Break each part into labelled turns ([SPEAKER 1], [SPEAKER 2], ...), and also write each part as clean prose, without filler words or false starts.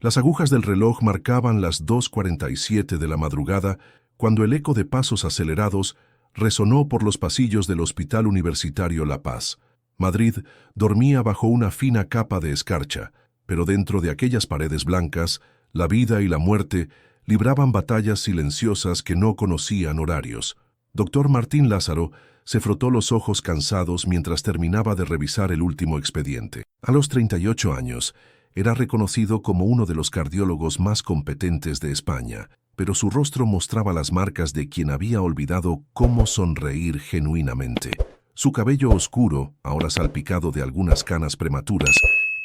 [SPEAKER 1] Las agujas del reloj marcaban las 2:47 de la madrugada cuando el eco de pasos acelerados resonó por los pasillos del Hospital Universitario La Paz. Madrid dormía bajo una fina capa de escarcha, pero dentro de aquellas paredes blancas, la vida y la muerte libraban batallas silenciosas que no conocían horarios. Doctor Martín Lázaro se frotó los ojos cansados mientras terminaba de revisar el último expediente. A los 38 años, era reconocido como uno de los cardiólogos más competentes de España, pero su rostro mostraba las marcas de quien había olvidado cómo sonreír genuinamente. Su cabello oscuro, ahora salpicado de algunas canas prematuras,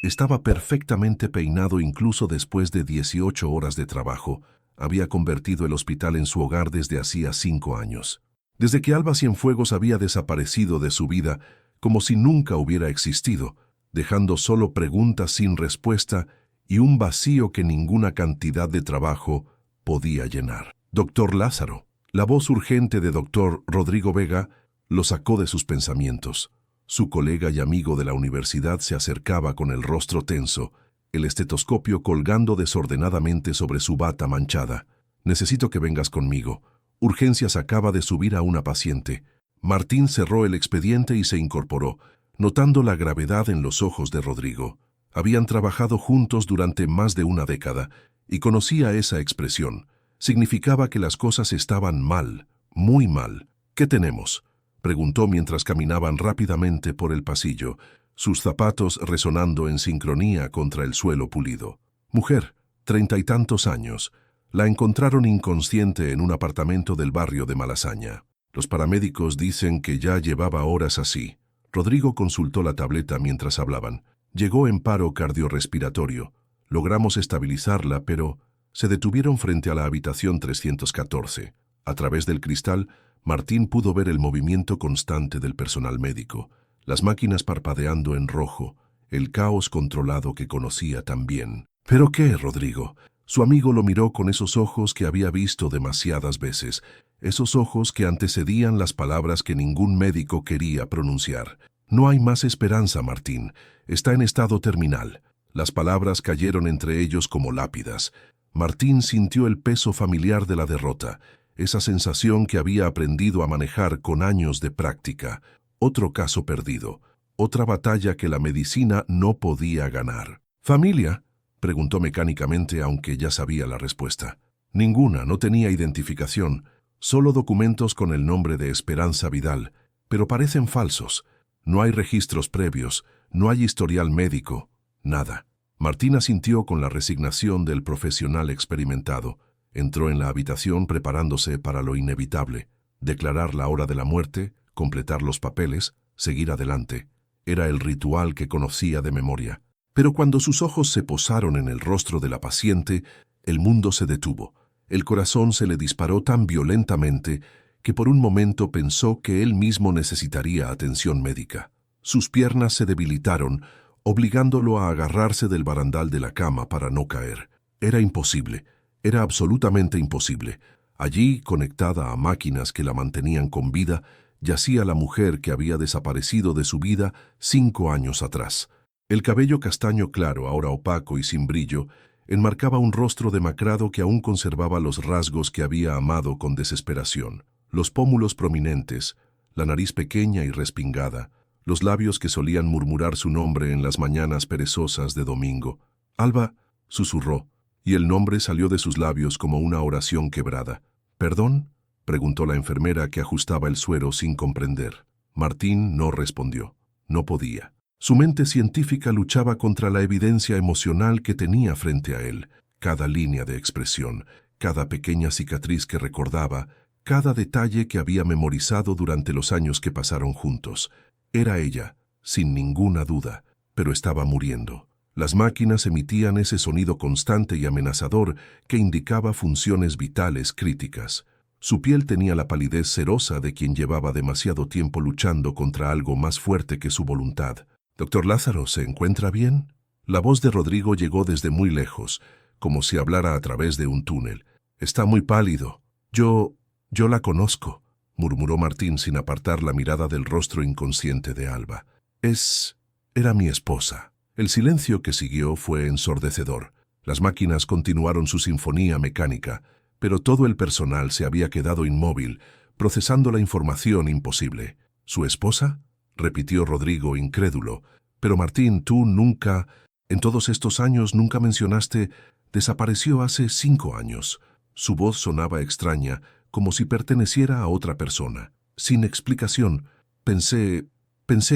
[SPEAKER 1] estaba perfectamente peinado incluso después de 18 horas de trabajo. Había convertido el hospital en su hogar desde hacía 5 años. Desde que Alba Cienfuegos había desaparecido de su vida, como si nunca hubiera existido, dejando solo preguntas sin respuesta y un vacío que ninguna cantidad de trabajo podía llenar. Doctor Lázaro. La voz urgente de doctor Rodrigo Vega lo sacó de sus pensamientos. Su colega y amigo de la universidad se acercaba con el rostro tenso, el estetoscopio colgando desordenadamente sobre su bata manchada. «Necesito que vengas conmigo. Urgencias acaba de subir a una paciente». Martín cerró el expediente y se incorporó, notando la gravedad en los ojos de Rodrigo. Habían trabajado juntos durante más de una década y conocía esa expresión. Significaba que las cosas estaban mal, muy mal. «¿Qué tenemos?», preguntó mientras caminaban rápidamente por el pasillo, sus zapatos resonando en sincronía contra el suelo pulido. Mujer, 30 y tantos años. La encontraron inconsciente en un apartamento del barrio de Malasaña. Los paramédicos dicen que ya llevaba horas así. Rodrigo consultó la tableta mientras hablaban. Llegó en paro cardiorrespiratorio. Logramos estabilizarla, pero se detuvieron frente a la habitación 314. A través del cristal, Martín pudo ver el movimiento constante del personal médico, las máquinas parpadeando en rojo, el caos controlado que conocía tan bien. ¿Pero qué, Rodrigo? Su amigo lo miró con esos ojos que había visto demasiadas veces, esos ojos que antecedían las palabras que ningún médico quería pronunciar. «No hay más esperanza, Martín. Está en estado terminal». Las palabras cayeron entre ellos como lápidas. Martín sintió el peso familiar de la derrota, esa sensación que había aprendido a manejar con años de práctica. Otro caso perdido, otra batalla que la medicina no podía ganar. «¿Familia?», preguntó mecánicamente, aunque ya sabía la respuesta. Ninguna, no tenía identificación, solo documentos con el nombre de Esperanza Vidal, pero parecen falsos. No hay registros previos, no hay historial médico, nada. Martín asintió con la resignación del profesional experimentado. Entró en la habitación preparándose para lo inevitable, declarar la hora de la muerte, completar los papeles, seguir adelante. Era el ritual que conocía de memoria. Pero cuando sus ojos se posaron en el rostro de la paciente, el mundo se detuvo. El corazón se le disparó tan violentamente que por un momento pensó que él mismo necesitaría atención médica. Sus piernas se debilitaron, obligándolo a agarrarse del barandal de la cama para no caer. Era imposible, era absolutamente imposible. Allí, conectada a máquinas que la mantenían con vida, yacía la mujer que había desaparecido de su vida 5 años atrás. El cabello castaño claro, ahora opaco y sin brillo, enmarcaba un rostro demacrado que aún conservaba los rasgos que había amado con desesperación. Los pómulos prominentes, la nariz pequeña y respingada, los labios que solían murmurar su nombre en las mañanas perezosas de domingo. «Alba», susurró, y el nombre salió de sus labios como una oración quebrada. «¿Perdón?», preguntó la enfermera que ajustaba el suero sin comprender. Martín no respondió. No podía. Su mente científica luchaba contra la evidencia emocional que tenía frente a él. Cada línea de expresión, cada pequeña cicatriz que recordaba, cada detalle que había memorizado durante los años que pasaron juntos. Era ella, sin ninguna duda, pero estaba muriendo. Las máquinas emitían ese sonido constante y amenazador que indicaba funciones vitales críticas. Su piel tenía la palidez cerosa de quien llevaba demasiado tiempo luchando contra algo más fuerte que su voluntad. «Doctor Lázaro, ¿se encuentra bien?». La voz de Rodrigo llegó desde muy lejos, como si hablara a través de un túnel. «Está muy pálido». Yo la conozco», murmuró Martín sin apartar la mirada del rostro inconsciente de Alba. Era mi esposa». El silencio que siguió fue ensordecedor. Las máquinas continuaron su sinfonía mecánica, pero todo el personal se había quedado inmóvil, procesando la información imposible. ¿Su esposa?, repitió Rodrigo, incrédulo. Pero Martín, tú nunca, en todos estos años, nunca mencionaste, desapareció hace 5 años. Su voz sonaba extraña, como si perteneciera a otra persona. Sin explicación, pensé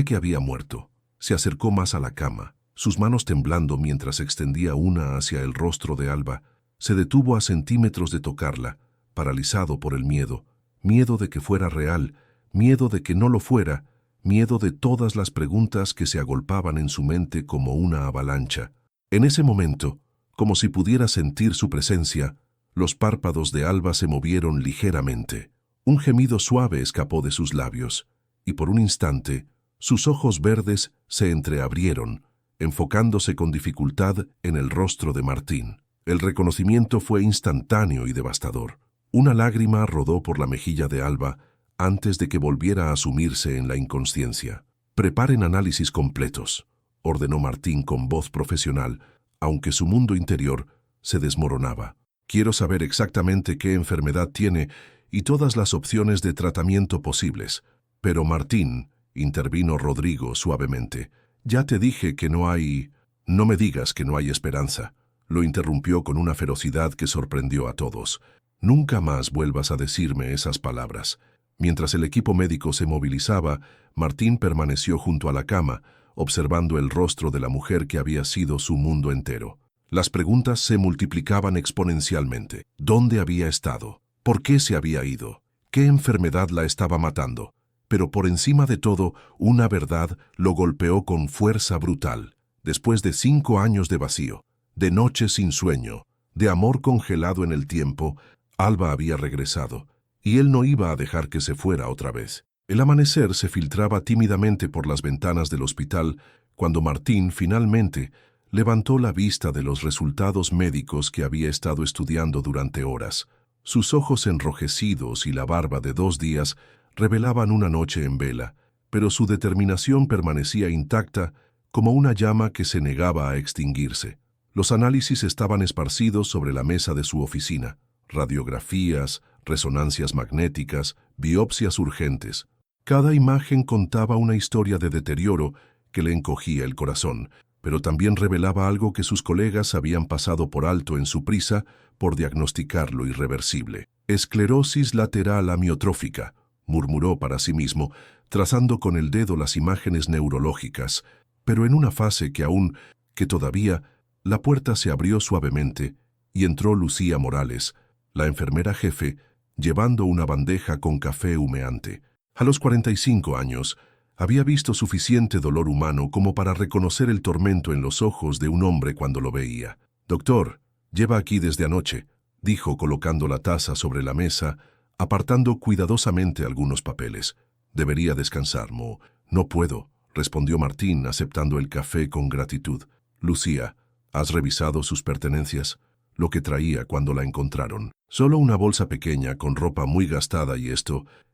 [SPEAKER 1] que había muerto. Se acercó más a la cama, sus manos temblando mientras extendía una hacia el rostro de Alba. Se detuvo a centímetros de tocarla, paralizado por el miedo. Miedo de que fuera real, miedo de que no lo fuera, miedo de todas las preguntas que se agolpaban en su mente como una avalancha. En ese momento, como si pudiera sentir su presencia, los párpados de Alba se movieron ligeramente. Un gemido suave escapó de sus labios, y por un instante, sus ojos verdes se entreabrieron, enfocándose con dificultad en el rostro de Martín. El reconocimiento fue instantáneo y devastador. Una lágrima rodó por la mejilla de Alba antes de que volviera a sumirse en la inconsciencia. «Preparen análisis completos», ordenó Martín con voz profesional, aunque su mundo interior se desmoronaba. «Quiero saber exactamente qué enfermedad tiene y todas las opciones de tratamiento posibles». «Pero Martín», intervino Rodrigo suavemente, «ya te dije que no hay...». «No me digas que no hay esperanza», lo interrumpió con una ferocidad que sorprendió a todos. «Nunca más vuelvas a decirme esas palabras». Mientras el equipo médico se movilizaba, Martín permaneció junto a la cama, observando el rostro de la mujer que había sido su mundo entero. Las preguntas se multiplicaban exponencialmente. ¿Dónde había estado? ¿Por qué se había ido? ¿Qué enfermedad la estaba matando? Pero por encima de todo, una verdad lo golpeó con fuerza brutal. Después de 5 años de vacío, de noches sin sueño, de amor congelado en el tiempo, Alba había regresado. Y él no iba a dejar que se fuera otra vez. El amanecer se filtraba tímidamente por las ventanas del hospital cuando Martín finalmente levantó la vista de los resultados médicos que había estado estudiando durante horas. Sus ojos enrojecidos y la barba de 2 días revelaban una noche en vela, pero su determinación permanecía intacta como una llama que se negaba a extinguirse. Los análisis estaban esparcidos sobre la mesa de su oficina. Radiografías, resonancias magnéticas, biopsias urgentes. Cada imagen contaba una historia de deterioro que le encogía el corazón, pero también revelaba algo que sus colegas habían pasado por alto en su prisa por diagnosticar lo irreversible. «Esclerosis lateral amiotrófica», murmuró para sí mismo, trazando con el dedo las imágenes neurológicas, pero en una fase que todavía, la puerta se abrió suavemente y entró Lucía Morales, la enfermera jefe, llevando una bandeja con café humeante. A los 45 años, había visto suficiente dolor humano como para reconocer el tormento en los ojos de un hombre cuando lo veía. «Doctor, lleva aquí desde anoche», dijo colocando la taza sobre la mesa, apartando cuidadosamente algunos papeles. «Debería descansar, Mo». «No puedo», respondió Martín, aceptando el café con gratitud. «Lucía, ¿has revisado sus pertenencias?» Lo que traía cuando la encontraron. Solo una bolsa pequeña con ropa muy gastada y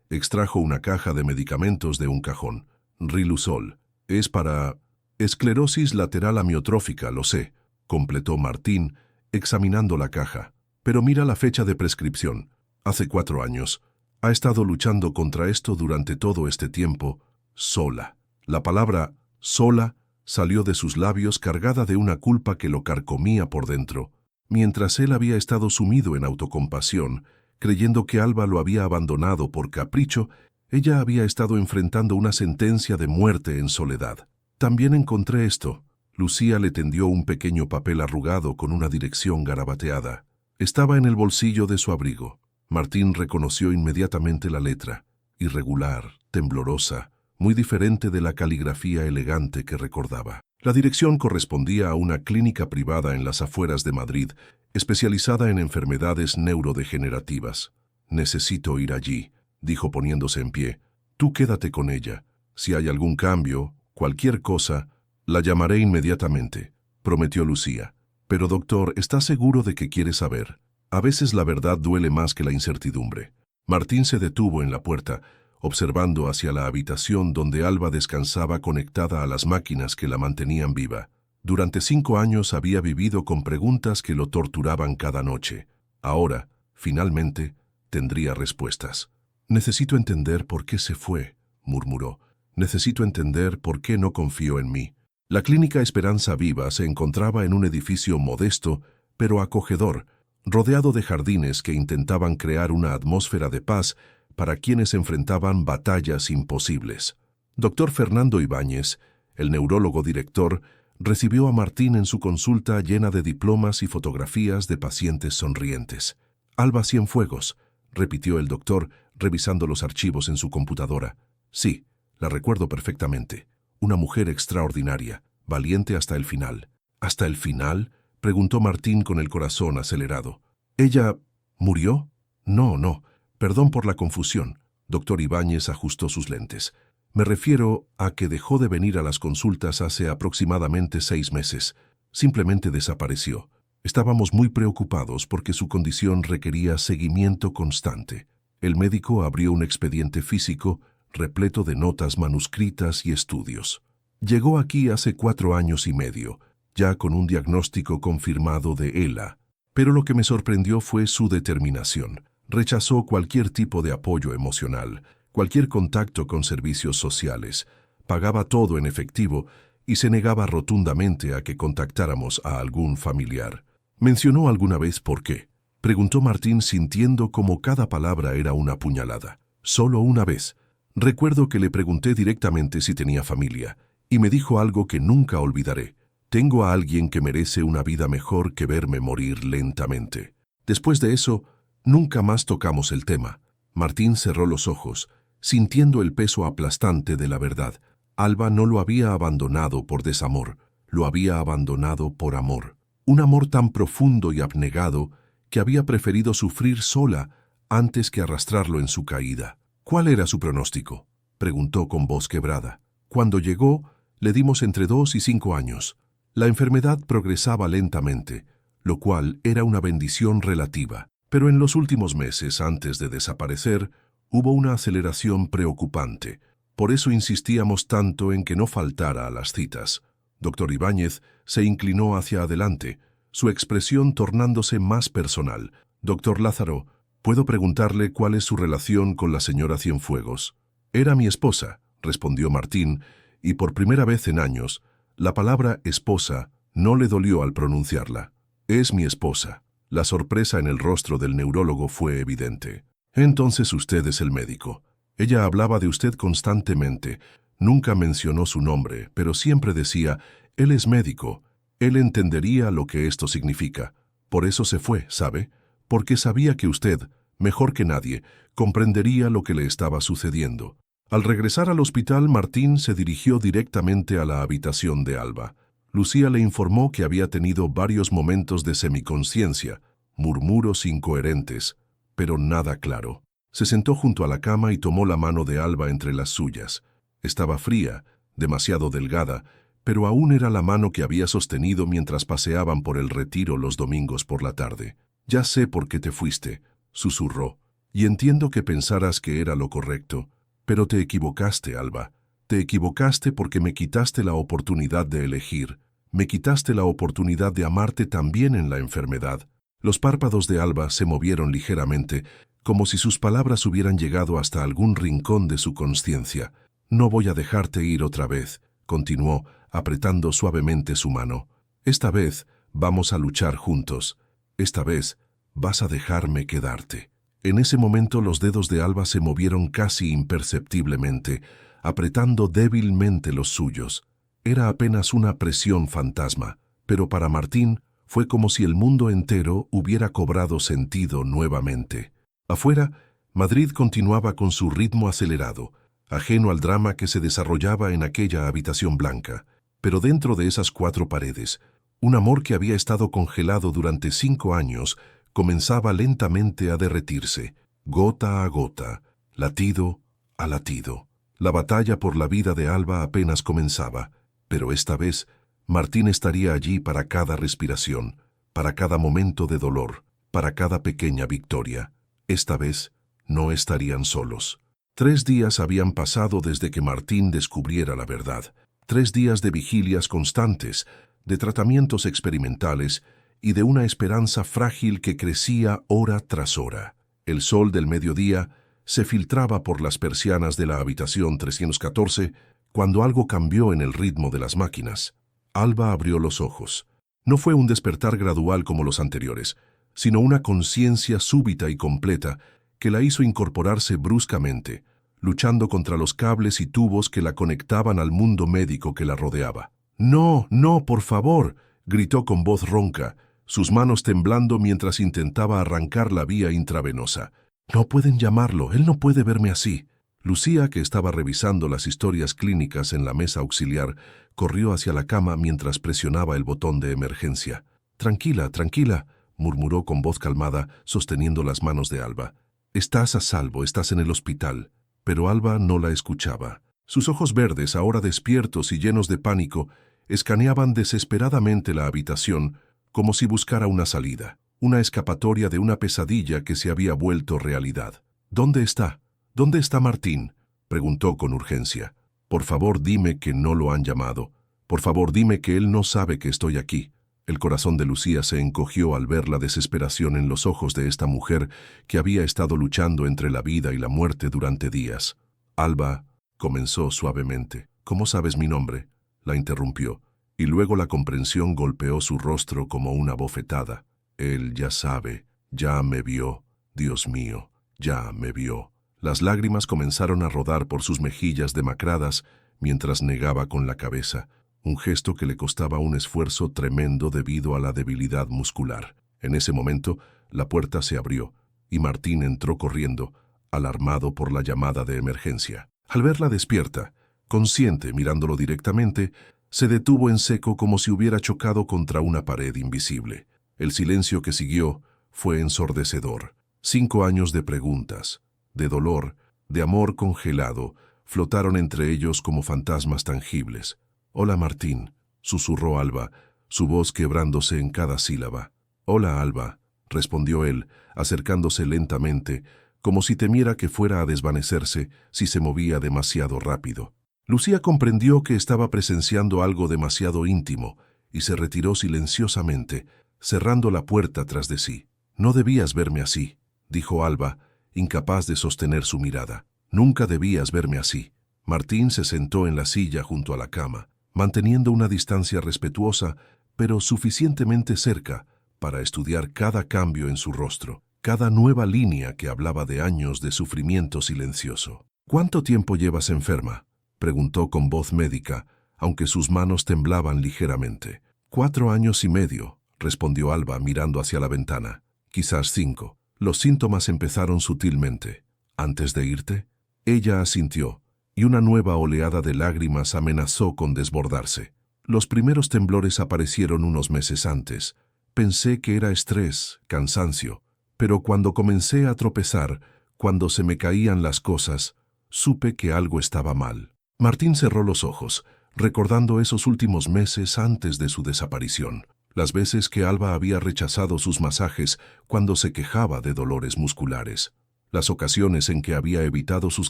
[SPEAKER 1] extrajo una caja de medicamentos de un cajón. «Riluzol. Es para esclerosis lateral amiotrófica, lo sé», completó Martín, examinando la caja. «Pero mira la fecha de prescripción. Hace 4 años. Ha estado luchando contra esto durante todo este tiempo, sola». La palabra «sola» salió de sus labios cargada de una culpa que lo carcomía por dentro. Mientras él había estado sumido en autocompasión, creyendo que Alba lo había abandonado por capricho, ella había estado enfrentando una sentencia de muerte en soledad. «También encontré esto». Lucía le tendió un pequeño papel arrugado con una dirección garabateada. Estaba en el bolsillo de su abrigo. Martín reconoció inmediatamente la letra, irregular, temblorosa, muy diferente de la caligrafía elegante que recordaba. La dirección correspondía a una clínica privada en las afueras de Madrid, especializada en enfermedades neurodegenerativas. «Necesito ir allí», dijo poniéndose en pie. «Tú quédate con ella. Si hay algún cambio, cualquier cosa, la llamaré inmediatamente», prometió Lucía. «Pero doctor, ¿está seguro de que quiere saber? A veces la verdad duele más que la incertidumbre». Martín se detuvo en la puerta, observando hacia la habitación donde Alba descansaba conectada a las máquinas que la mantenían viva. Durante 5 años había vivido con preguntas que lo torturaban cada noche. Ahora, finalmente, tendría respuestas. «Necesito entender por qué se fue», murmuró. «Necesito entender por qué no confió en mí». La Clínica Esperanza Viva se encontraba en un edificio modesto, pero acogedor, rodeado de jardines que intentaban crear una atmósfera de paz para quienes enfrentaban batallas imposibles. Dr. Fernando Ibáñez, el neurólogo director, recibió a Martín en su consulta llena de diplomas y fotografías de pacientes sonrientes. «Alba Cienfuegos», repitió el doctor, revisando los archivos en su computadora. «Sí, la recuerdo perfectamente. Una mujer extraordinaria, valiente hasta el final». «¿Hasta el final?», preguntó Martín con el corazón acelerado. «¿Ella murió?» No, perdón por la confusión». Doctor Ibáñez ajustó sus lentes. «Me refiero a que dejó de venir a las consultas hace aproximadamente 6 meses. Simplemente desapareció. Estábamos muy preocupados porque su condición requería seguimiento constante». El médico abrió un expediente físico repleto de notas manuscritas y estudios. «Llegó aquí hace 4 años y medio, ya con un diagnóstico confirmado de ELA. Pero lo que me sorprendió fue su determinación. Rechazó cualquier tipo de apoyo emocional, cualquier contacto con servicios sociales, pagaba todo en efectivo y se negaba rotundamente a que contactáramos a algún familiar». «¿Mencionó alguna vez por qué?», preguntó Martín sintiendo como cada palabra era una puñalada. «Solo una vez. Recuerdo que le pregunté directamente si tenía familia, y me dijo algo que nunca olvidaré. Tengo a alguien que merece una vida mejor que verme morir lentamente». Después de eso, nunca más tocamos el tema. Martín cerró los ojos, sintiendo el peso aplastante de la verdad. Alba no lo había abandonado por desamor, lo había abandonado por amor. Un amor tan profundo y abnegado que había preferido sufrir sola antes que arrastrarlo en su caída. «¿Cuál era su pronóstico?», preguntó con voz quebrada. «Cuando llegó, le dimos entre 2 y 5 años. La enfermedad progresaba lentamente, lo cual era una bendición relativa. Pero en los últimos meses, antes de desaparecer, hubo una aceleración preocupante. Por eso insistíamos tanto en que no faltara a las citas». Doctor Ibáñez se inclinó hacia adelante, su expresión tornándose más personal. «Doctor Lázaro, ¿puedo preguntarle cuál es su relación con la señora Cienfuegos?». «Era mi esposa», respondió Martín, y por primera vez en años, la palabra esposa no le dolió al pronunciarla. «Es mi esposa». La sorpresa en el rostro del neurólogo fue evidente. «Entonces usted es el médico. Ella hablaba de usted constantemente. Nunca mencionó su nombre, pero siempre decía, él es médico. Él entendería lo que esto significa. Por eso se fue, ¿sabe? Porque sabía que usted, mejor que nadie, comprendería lo que le estaba sucediendo». Al regresar al hospital, Martín se dirigió directamente a la habitación de Alba. Lucía le informó que había tenido varios momentos de semiconsciencia, murmuros incoherentes, pero nada claro. Se sentó junto a la cama y tomó la mano de Alba entre las suyas. Estaba fría, demasiado delgada, pero aún era la mano que había sostenido mientras paseaban por el retiro los domingos por la tarde. «Ya sé por qué te fuiste», susurró, «y entiendo que pensaras que era lo correcto. Pero te equivocaste, Alba. Te equivocaste porque me quitaste la oportunidad de elegir. Me quitaste la oportunidad de amarte también en la enfermedad». Los párpados de Alba se movieron ligeramente, como si sus palabras hubieran llegado hasta algún rincón de su conciencia. «No voy a dejarte ir otra vez», continuó, apretando suavemente su mano. «Esta vez vamos a luchar juntos. Esta vez vas a dejarme quedarte». En ese momento los dedos de Alba se movieron casi imperceptiblemente, apretando débilmente los suyos. Era apenas una presión fantasma, pero para Martín fue como si el mundo entero hubiera cobrado sentido nuevamente. Afuera, Madrid continuaba con su ritmo acelerado, ajeno al drama que se desarrollaba en aquella habitación blanca. Pero dentro de esas 4 paredes, un amor que había estado congelado durante 5 años comenzaba lentamente a derretirse, gota a gota, latido a latido. La batalla por la vida de Alba apenas comenzaba, pero esta vez Martín estaría allí para cada respiración, para cada momento de dolor, para cada pequeña victoria. Esta vez no estarían solos. 3 días habían pasado desde que Martín descubriera la verdad. 3 días de vigilias constantes, de tratamientos experimentales y de una esperanza frágil que crecía hora tras hora. El sol del mediodía se filtraba por las persianas de la habitación 314 cuando algo cambió en el ritmo de las máquinas. Alba abrió los ojos. No fue un despertar gradual como los anteriores, sino una conciencia súbita y completa que la hizo incorporarse bruscamente, luchando contra los cables y tubos que la conectaban al mundo médico que la rodeaba. «No, no, por favor», gritó con voz ronca, sus manos temblando mientras intentaba arrancar la vía intravenosa. «No pueden llamarlo, él no puede verme así». Lucía, que estaba revisando las historias clínicas en la mesa auxiliar, corrió hacia la cama mientras presionaba el botón de emergencia. «Tranquila, tranquila», murmuró con voz calmada, sosteniendo las manos de Alba. «Estás a salvo, estás en el hospital». Pero Alba no la escuchaba. Sus ojos verdes, ahora despiertos y llenos de pánico, escaneaban desesperadamente la habitación como si buscara una salida, una escapatoria de una pesadilla que se había vuelto realidad. «¿Dónde está? ¿Dónde está Martín?», preguntó con urgencia. «Por favor, dime que no lo han llamado. Por favor, dime que él no sabe que estoy aquí». El corazón de Lucía se encogió al ver la desesperación en los ojos de esta mujer que había estado luchando entre la vida y la muerte durante días. «Alba», comenzó suavemente. «¿Cómo sabes mi nombre?», la interrumpió, y luego la comprensión golpeó su rostro como una bofetada. «Él ya sabe, ya me vio, Dios mío, ya me vio». Las lágrimas comenzaron a rodar por sus mejillas demacradas mientras negaba con la cabeza, un gesto que le costaba un esfuerzo tremendo debido a la debilidad muscular. En ese momento, la puerta se abrió, y Martín entró corriendo, alarmado por la llamada de emergencia. Al verla despierta, consciente, mirándolo directamente, se detuvo en seco como si hubiera chocado contra una pared invisible. El silencio que siguió fue ensordecedor. 5 años de preguntas, de dolor, de amor congelado, flotaron entre ellos como fantasmas tangibles. «Hola, Martín», susurró Alba, su voz quebrándose en cada sílaba. «Hola, Alba», respondió él, acercándose lentamente, como si temiera que fuera a desvanecerse si se movía demasiado rápido. Lucía comprendió que estaba presenciando algo demasiado íntimo y se retiró silenciosamente, cerrando la puerta tras de sí. «No debías verme así», dijo Alba, incapaz de sostener su mirada. «Nunca debías verme así». Martín se sentó en la silla junto a la cama, manteniendo una distancia respetuosa, pero suficientemente cerca para estudiar cada cambio en su rostro, cada nueva línea que hablaba de años de sufrimiento silencioso. «¿Cuánto tiempo llevas enferma?», preguntó con voz médica, aunque sus manos temblaban ligeramente. 4 años y medio, respondió Alba mirando hacia la ventana. «Quizás 5. Los síntomas empezaron sutilmente. ¿Antes de irte?». Ella asintió, y una nueva oleada de lágrimas amenazó con desbordarse. «Los primeros temblores aparecieron unos meses antes. Pensé que era estrés, cansancio, pero cuando comencé a tropezar, cuando se me caían las cosas, supe que algo estaba mal». Martín cerró los ojos, recordando esos últimos meses antes de su desaparición, las veces que Alba había rechazado sus masajes cuando se quejaba de dolores musculares, las ocasiones en que había evitado sus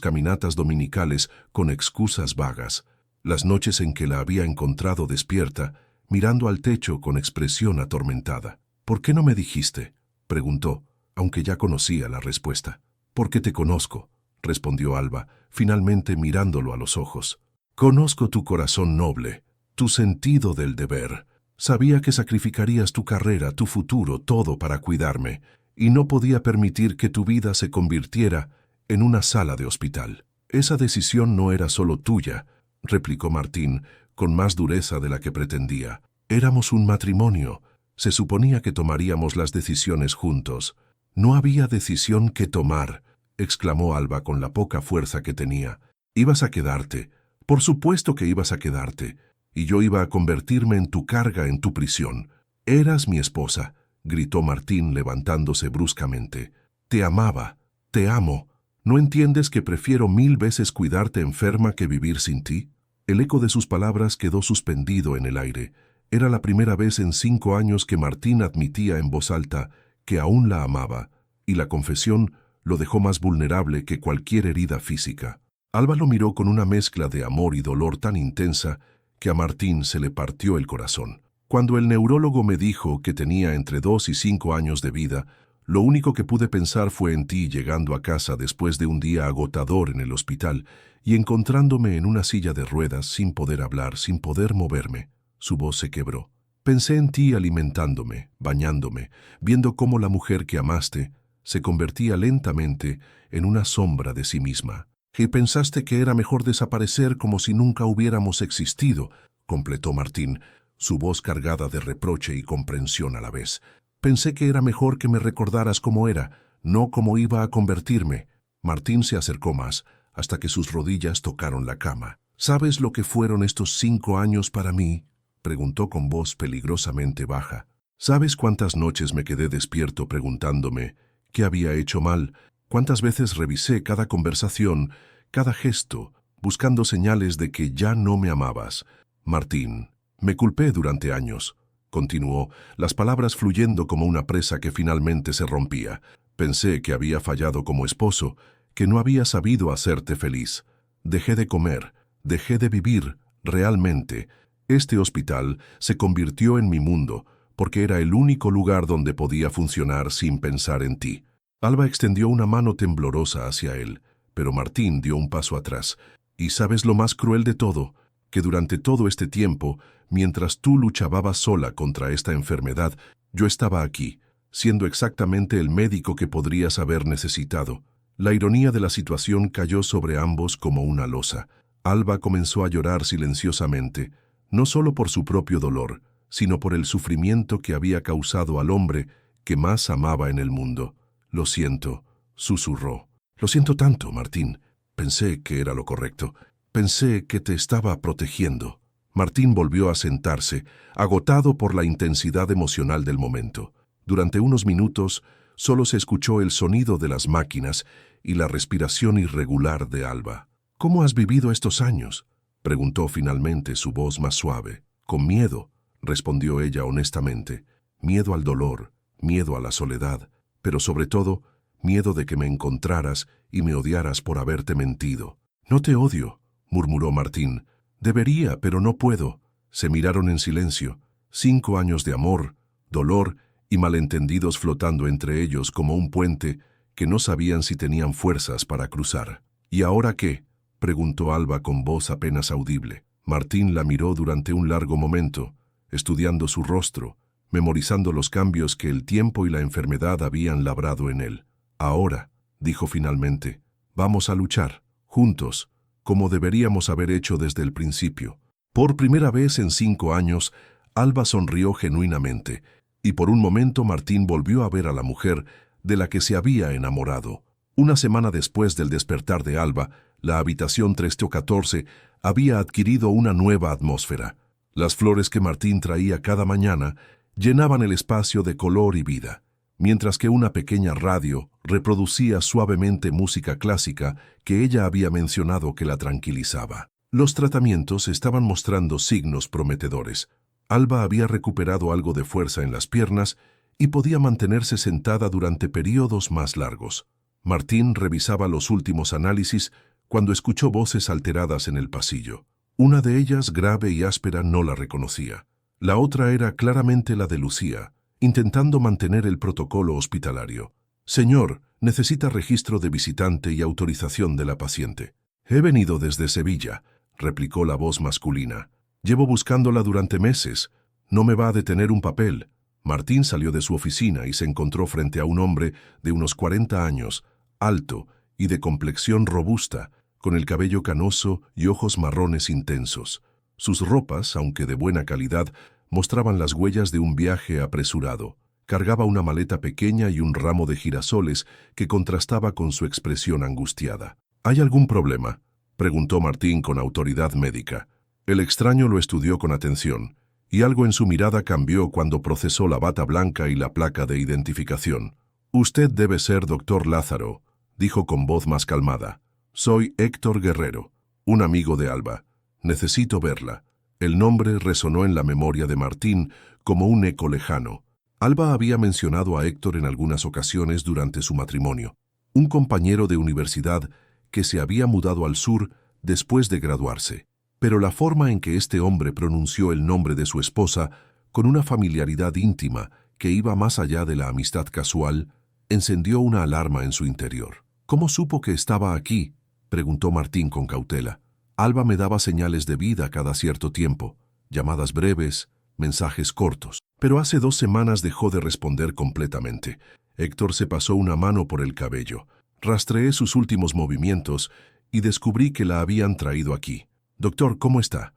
[SPEAKER 1] caminatas dominicales con excusas vagas, las noches en que la había encontrado despierta, mirando al techo con expresión atormentada. «¿Por qué no me dijiste?», preguntó, aunque ya conocía la respuesta. «Porque te conozco», respondió Alba, finalmente mirándolo a los ojos. «Conozco tu corazón noble, tu sentido del deber. Sabía que sacrificarías tu carrera, tu futuro, todo para cuidarme, y no podía permitir que tu vida se convirtiera en una sala de hospital». «Esa decisión no era solo tuya», replicó Martín, con más dureza de la que pretendía. «Éramos un matrimonio. Se suponía que tomaríamos las decisiones juntos». «No había decisión que tomar», exclamó Alba con la poca fuerza que tenía. «Ibas a quedarte. Por supuesto que ibas a quedarte. Y yo iba a convertirme en tu carga, en tu prisión. Eras mi esposa», gritó Martín levantándose bruscamente. «Te amaba, te amo. ¿No entiendes que prefiero 1000 veces cuidarte enferma que vivir sin ti?». El eco de sus palabras quedó suspendido en el aire. Era la primera vez en 5 años que Martín admitía en voz alta que aún la amaba, y la confesión lo dejó más vulnerable que cualquier herida física. Alba lo miró con una mezcla de amor y dolor tan intensa que a Martín se le partió el corazón. Cuando el neurólogo me dijo que tenía entre 2 y 5 años de vida, lo único que pude pensar fue en ti llegando a casa después de un día agotador en el hospital y encontrándome en una silla de ruedas sin poder hablar, sin poder moverme. Su voz se quebró. Pensé en ti alimentándome, bañándome, viendo cómo la mujer que amaste se convertía lentamente en una sombra de sí misma. Y pensaste que era mejor desaparecer como si nunca hubiéramos existido, completó Martín, su voz cargada de reproche y comprensión a la vez. Pensé que era mejor que me recordaras cómo era, no cómo iba a convertirme. Martín se acercó más, hasta que sus rodillas tocaron la cama. ¿Sabes lo que fueron estos 5 años para mí?, preguntó con voz peligrosamente baja. ¿Sabes cuántas noches me quedé despierto preguntándome qué había hecho mal? ¿Cuántas veces revisé cada conversación, cada gesto, buscando señales de que ya no me amabas? Martín, me culpé durante años, continuó, las palabras fluyendo como una presa que finalmente se rompía. Pensé que había fallado como esposo, que no había sabido hacerte feliz. Dejé de comer, dejé de vivir, realmente. Este hospital se convirtió en mi mundo, porque era el único lugar donde podía funcionar sin pensar en ti. Alba extendió una mano temblorosa hacia él, pero Martín dio un paso atrás. ¿Y sabes lo más cruel de todo? Que durante todo este tiempo, mientras tú luchabas sola contra esta enfermedad, yo estaba aquí, siendo exactamente el médico que podrías haber necesitado. La ironía de la situación cayó sobre ambos como una losa. Alba comenzó a llorar silenciosamente, no solo por su propio dolor, sino por el sufrimiento que había causado al hombre que más amaba en el mundo. Lo siento, susurró. Lo siento tanto, Martín. Pensé que era lo correcto. Pensé que te estaba protegiendo. Martín volvió a sentarse, agotado por la intensidad emocional del momento. Durante unos minutos, solo se escuchó el sonido de las máquinas y la respiración irregular de Alba. ¿Cómo has vivido estos años?, preguntó finalmente, su voz más suave. Con miedo, respondió ella honestamente. Miedo al dolor, miedo a la soledad, pero sobre todo, miedo de que me encontraras y me odiaras por haberte mentido. No te odio, murmuró Martín. Debería, pero no puedo. Se miraron en silencio. 5 años de amor, dolor y malentendidos flotando entre ellos como un puente que no sabían si tenían fuerzas para cruzar. ¿Y ahora qué?, preguntó Alba con voz apenas audible. Martín la miró durante un largo momento, estudiando su rostro, memorizando los cambios que el tiempo y la enfermedad habían labrado en él. Ahora, dijo finalmente, vamos a luchar, juntos, como deberíamos haber hecho desde el principio. Por primera vez en 5 años, Alba sonrió genuinamente, y por un momento Martín volvió a ver a la mujer de la que se había enamorado. Una semana después del despertar de Alba, la habitación 314 había adquirido una nueva atmósfera. Las flores que Martín traía cada mañana llenaban el espacio de color y vida, mientras que una pequeña radio reproducía suavemente música clásica que ella había mencionado que la tranquilizaba. Los tratamientos estaban mostrando signos prometedores. Alba había recuperado algo de fuerza en las piernas y podía mantenerse sentada durante periodos más largos. Martín revisaba los últimos análisis cuando escuchó voces alteradas en el pasillo. Una de ellas, grave y áspera, no la reconocía. La otra era claramente la de Lucía, intentando mantener el protocolo hospitalario. Señor, necesita registro de visitante y autorización de la paciente. He venido desde Sevilla, replicó la voz masculina. Llevo buscándola durante meses. No me va a detener un papel. Martín salió de su oficina y se encontró frente a un hombre de unos 40 años, alto y de complexión robusta, con el cabello canoso y ojos marrones intensos. Sus ropas, aunque de buena calidad, mostraban las huellas de un viaje apresurado. Cargaba una maleta pequeña y un ramo de girasoles que contrastaba con su expresión angustiada. ¿Hay algún problema?, preguntó Martín con autoridad médica. El extraño lo estudió con atención, y algo en su mirada cambió cuando procesó la bata blanca y la placa de identificación. Usted debe ser doctor Lázaro, dijo con voz más calmada. Soy Héctor Guerrero, un amigo de Alba. Necesito verla. El nombre resonó en la memoria de Martín como un eco lejano. Alba había mencionado a Héctor en algunas ocasiones durante su matrimonio, un compañero de universidad que se había mudado al sur después de graduarse. Pero la forma en que este hombre pronunció el nombre de su esposa con una familiaridad íntima que iba más allá de la amistad casual, encendió una alarma en su interior. ¿Cómo supo que estaba aquí?, preguntó Martín con cautela. Alba me daba señales de vida cada cierto tiempo, llamadas breves, mensajes cortos. Pero hace 2 semanas dejó de responder completamente. Héctor se pasó una mano por el cabello. Rastreé sus últimos movimientos y descubrí que la habían traído aquí. «Doctor, ¿cómo está?»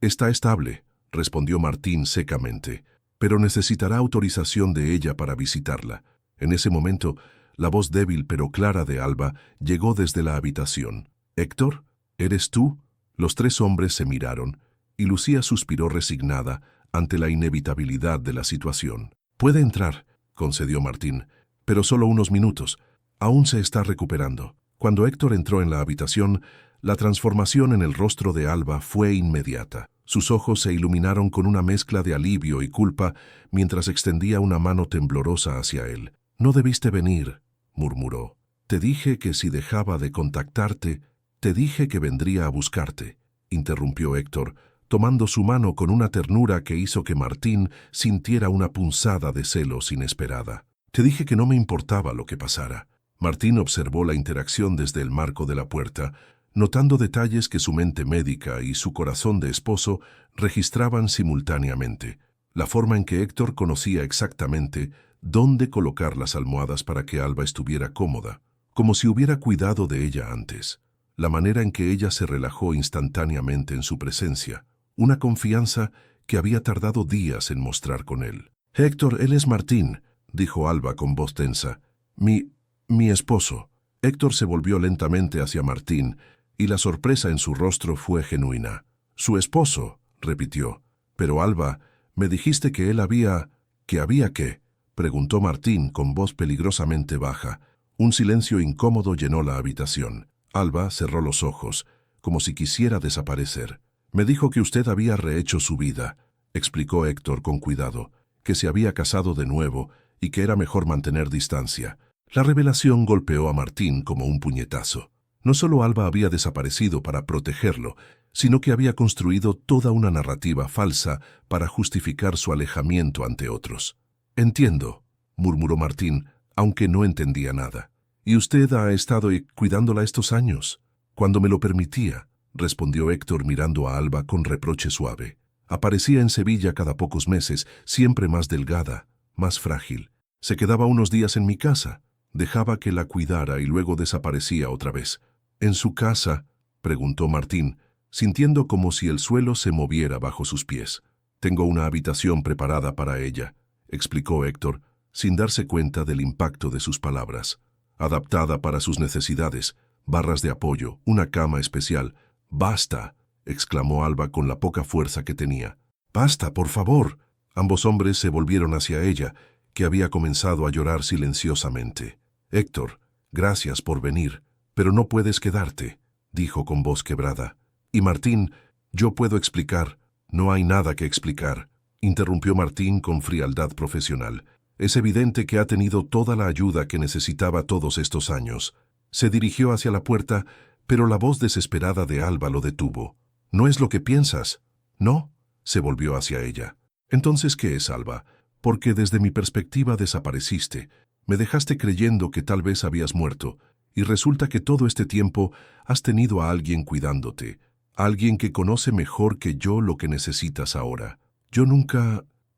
[SPEAKER 1] Está estable», respondió Martín secamente, «pero necesitará autorización de ella para visitarla». En ese momento, la voz débil pero clara de Alba llegó desde la habitación. «¿Héctor? ¿Eres tú?» Los 3 hombres se miraron, y Lucía suspiró resignada ante la inevitabilidad de la situación. «Puede entrar», concedió Martín, «pero solo unos minutos. Aún se está recuperando». Cuando Héctor entró en la habitación, la transformación en el rostro de Alba fue inmediata. Sus ojos se iluminaron con una mezcla de alivio y culpa mientras extendía una mano temblorosa hacia él. «No debiste venir», murmuró. «Te dije que si dejaba de contactarte, te dije que vendría a buscarte», interrumpió Héctor, tomando su mano con una ternura que hizo que Martín sintiera una punzada de celos inesperada. «Te dije que no me importaba lo que pasara». Martín observó la interacción desde el marco de la puerta, notando detalles que su mente médica y su corazón de esposo registraban simultáneamente. La forma en que Héctor conocía exactamente dónde colocar las almohadas para que Alba estuviera cómoda, como si hubiera cuidado de ella antes. La manera en que ella se relajó instantáneamente en su presencia, una confianza que había tardado días en mostrar con él. «Héctor, él es Martín», dijo Alba con voz tensa. Mi esposo». Héctor se volvió lentamente hacia Martín, y la sorpresa en su rostro fue genuina. «¿Su esposo?», repitió. «Pero Alba, me dijiste que él había... ¿Que había qué?», preguntó Martín con voz peligrosamente baja. Un silencio incómodo llenó la habitación. Alba cerró los ojos, como si quisiera desaparecer. «Me dijo que usted había rehecho su vida», explicó Héctor con cuidado, «que se había casado de nuevo y que era mejor mantener distancia». La revelación golpeó a Martín como un puñetazo. No solo Alba había desaparecido para protegerlo, sino que había construido toda una narrativa falsa para justificar su alejamiento ante otros. «Entiendo», murmuró Martín, aunque no entendía nada. «¿Y usted ha estado cuidándola estos años?» «Cuando me lo permitía», respondió Héctor mirando a Alba con reproche suave. «Aparecía en Sevilla cada pocos meses, siempre más delgada, más frágil. Se quedaba unos días en mi casa. Dejaba que la cuidara y luego desaparecía otra vez». «¿En su casa?», preguntó Martín, sintiendo como si el suelo se moviera bajo sus pies. «Tengo una habitación preparada para ella», explicó Héctor, sin darse cuenta del impacto de sus palabras. «Adaptada para sus necesidades, barras de apoyo, una cama especial». «¡Basta!», exclamó Alba con la poca fuerza que tenía. «¡Basta, por favor!». Ambos hombres se volvieron hacia ella, que había comenzado a llorar silenciosamente. «Héctor, gracias por venir, pero no puedes quedarte», dijo con voz quebrada. «Y Martín, yo puedo explicar». «No hay nada que explicar», interrumpió Martín con frialdad profesional. «Es evidente que ha tenido toda la ayuda que necesitaba todos estos años». Se dirigió hacia la puerta, pero la voz desesperada de Alba lo detuvo. «¿No es lo que piensas?». «¿No?», se volvió hacia ella. «Entonces, ¿qué es, Alba? Porque desde mi perspectiva desapareciste. Me dejaste creyendo que tal vez habías muerto, y resulta que todo este tiempo has tenido a alguien cuidándote, alguien que conoce mejor que yo lo que necesitas ahora.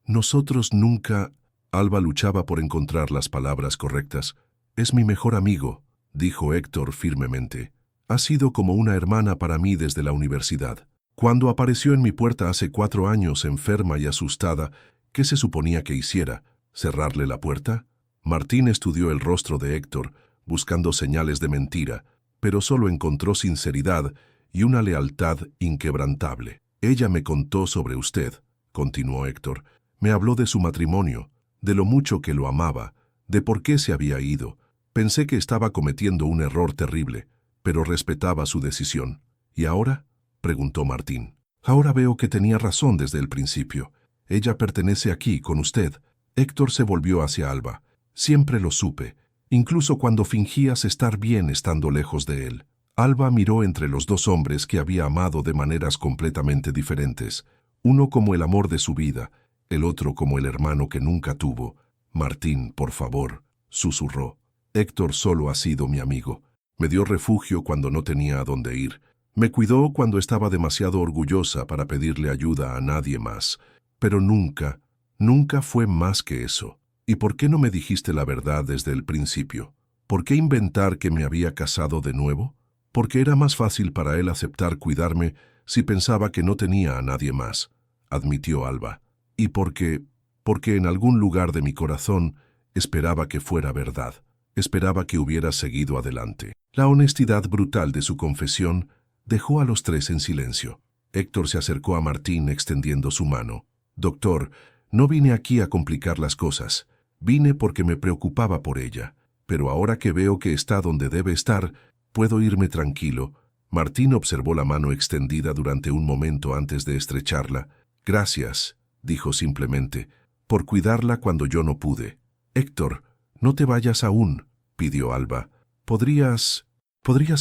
[SPEAKER 1] Nosotros nunca... Alba luchaba por encontrar las palabras correctas. «Es mi mejor amigo», dijo Héctor firmemente. «Ha sido como una hermana para mí desde la universidad. Cuando apareció en mi puerta hace 4 años enferma y asustada, ¿qué se suponía que hiciera? ¿Cerrarle la puerta?». Martín estudió el rostro de Héctor, buscando señales de mentira, pero solo encontró sinceridad y una lealtad inquebrantable. «Ella me contó sobre usted», continuó Héctor. «Me habló de su matrimonio, de lo mucho que lo amaba, de por qué se había ido. Pensé que estaba cometiendo un error terrible, pero respetaba su decisión». «¿Y ahora?», preguntó Martín. «Ahora veo que tenía razón desde el principio. Ella pertenece aquí, con usted». Héctor se volvió hacia Alba. «Siempre lo supe, incluso cuando fingías estar bien estando lejos de él». Alba miró entre los 2 hombres que había amado de maneras completamente diferentes, uno como el amor de su vida, el otro como el hermano que nunca tuvo. Martín, por favor, susurró. Héctor solo ha sido mi amigo. Me dio refugio cuando no tenía a dónde ir. Me cuidó cuando estaba demasiado orgullosa para pedirle ayuda a nadie más. Pero nunca, nunca fue más que eso. ¿Y por qué no me dijiste la verdad desde el principio? ¿Por qué inventar que me había casado de nuevo? Porque era más fácil para él aceptar cuidarme si pensaba que no tenía a nadie más, admitió Alba. Y porque en algún lugar de mi corazón esperaba que fuera verdad. Esperaba que hubiera seguido adelante. La honestidad brutal de su confesión dejó a los tres en silencio. Héctor se acercó a Martín extendiendo su mano. Doctor, no vine aquí a complicar las cosas. Vine porque me preocupaba por ella. Pero ahora que veo que está donde debe estar, puedo irme tranquilo. Martín observó la mano extendida durante un momento antes de estrecharla. Gracias, dijo simplemente, por cuidarla cuando yo no pude. Héctor, no te vayas aún, pidió Alba. Podrías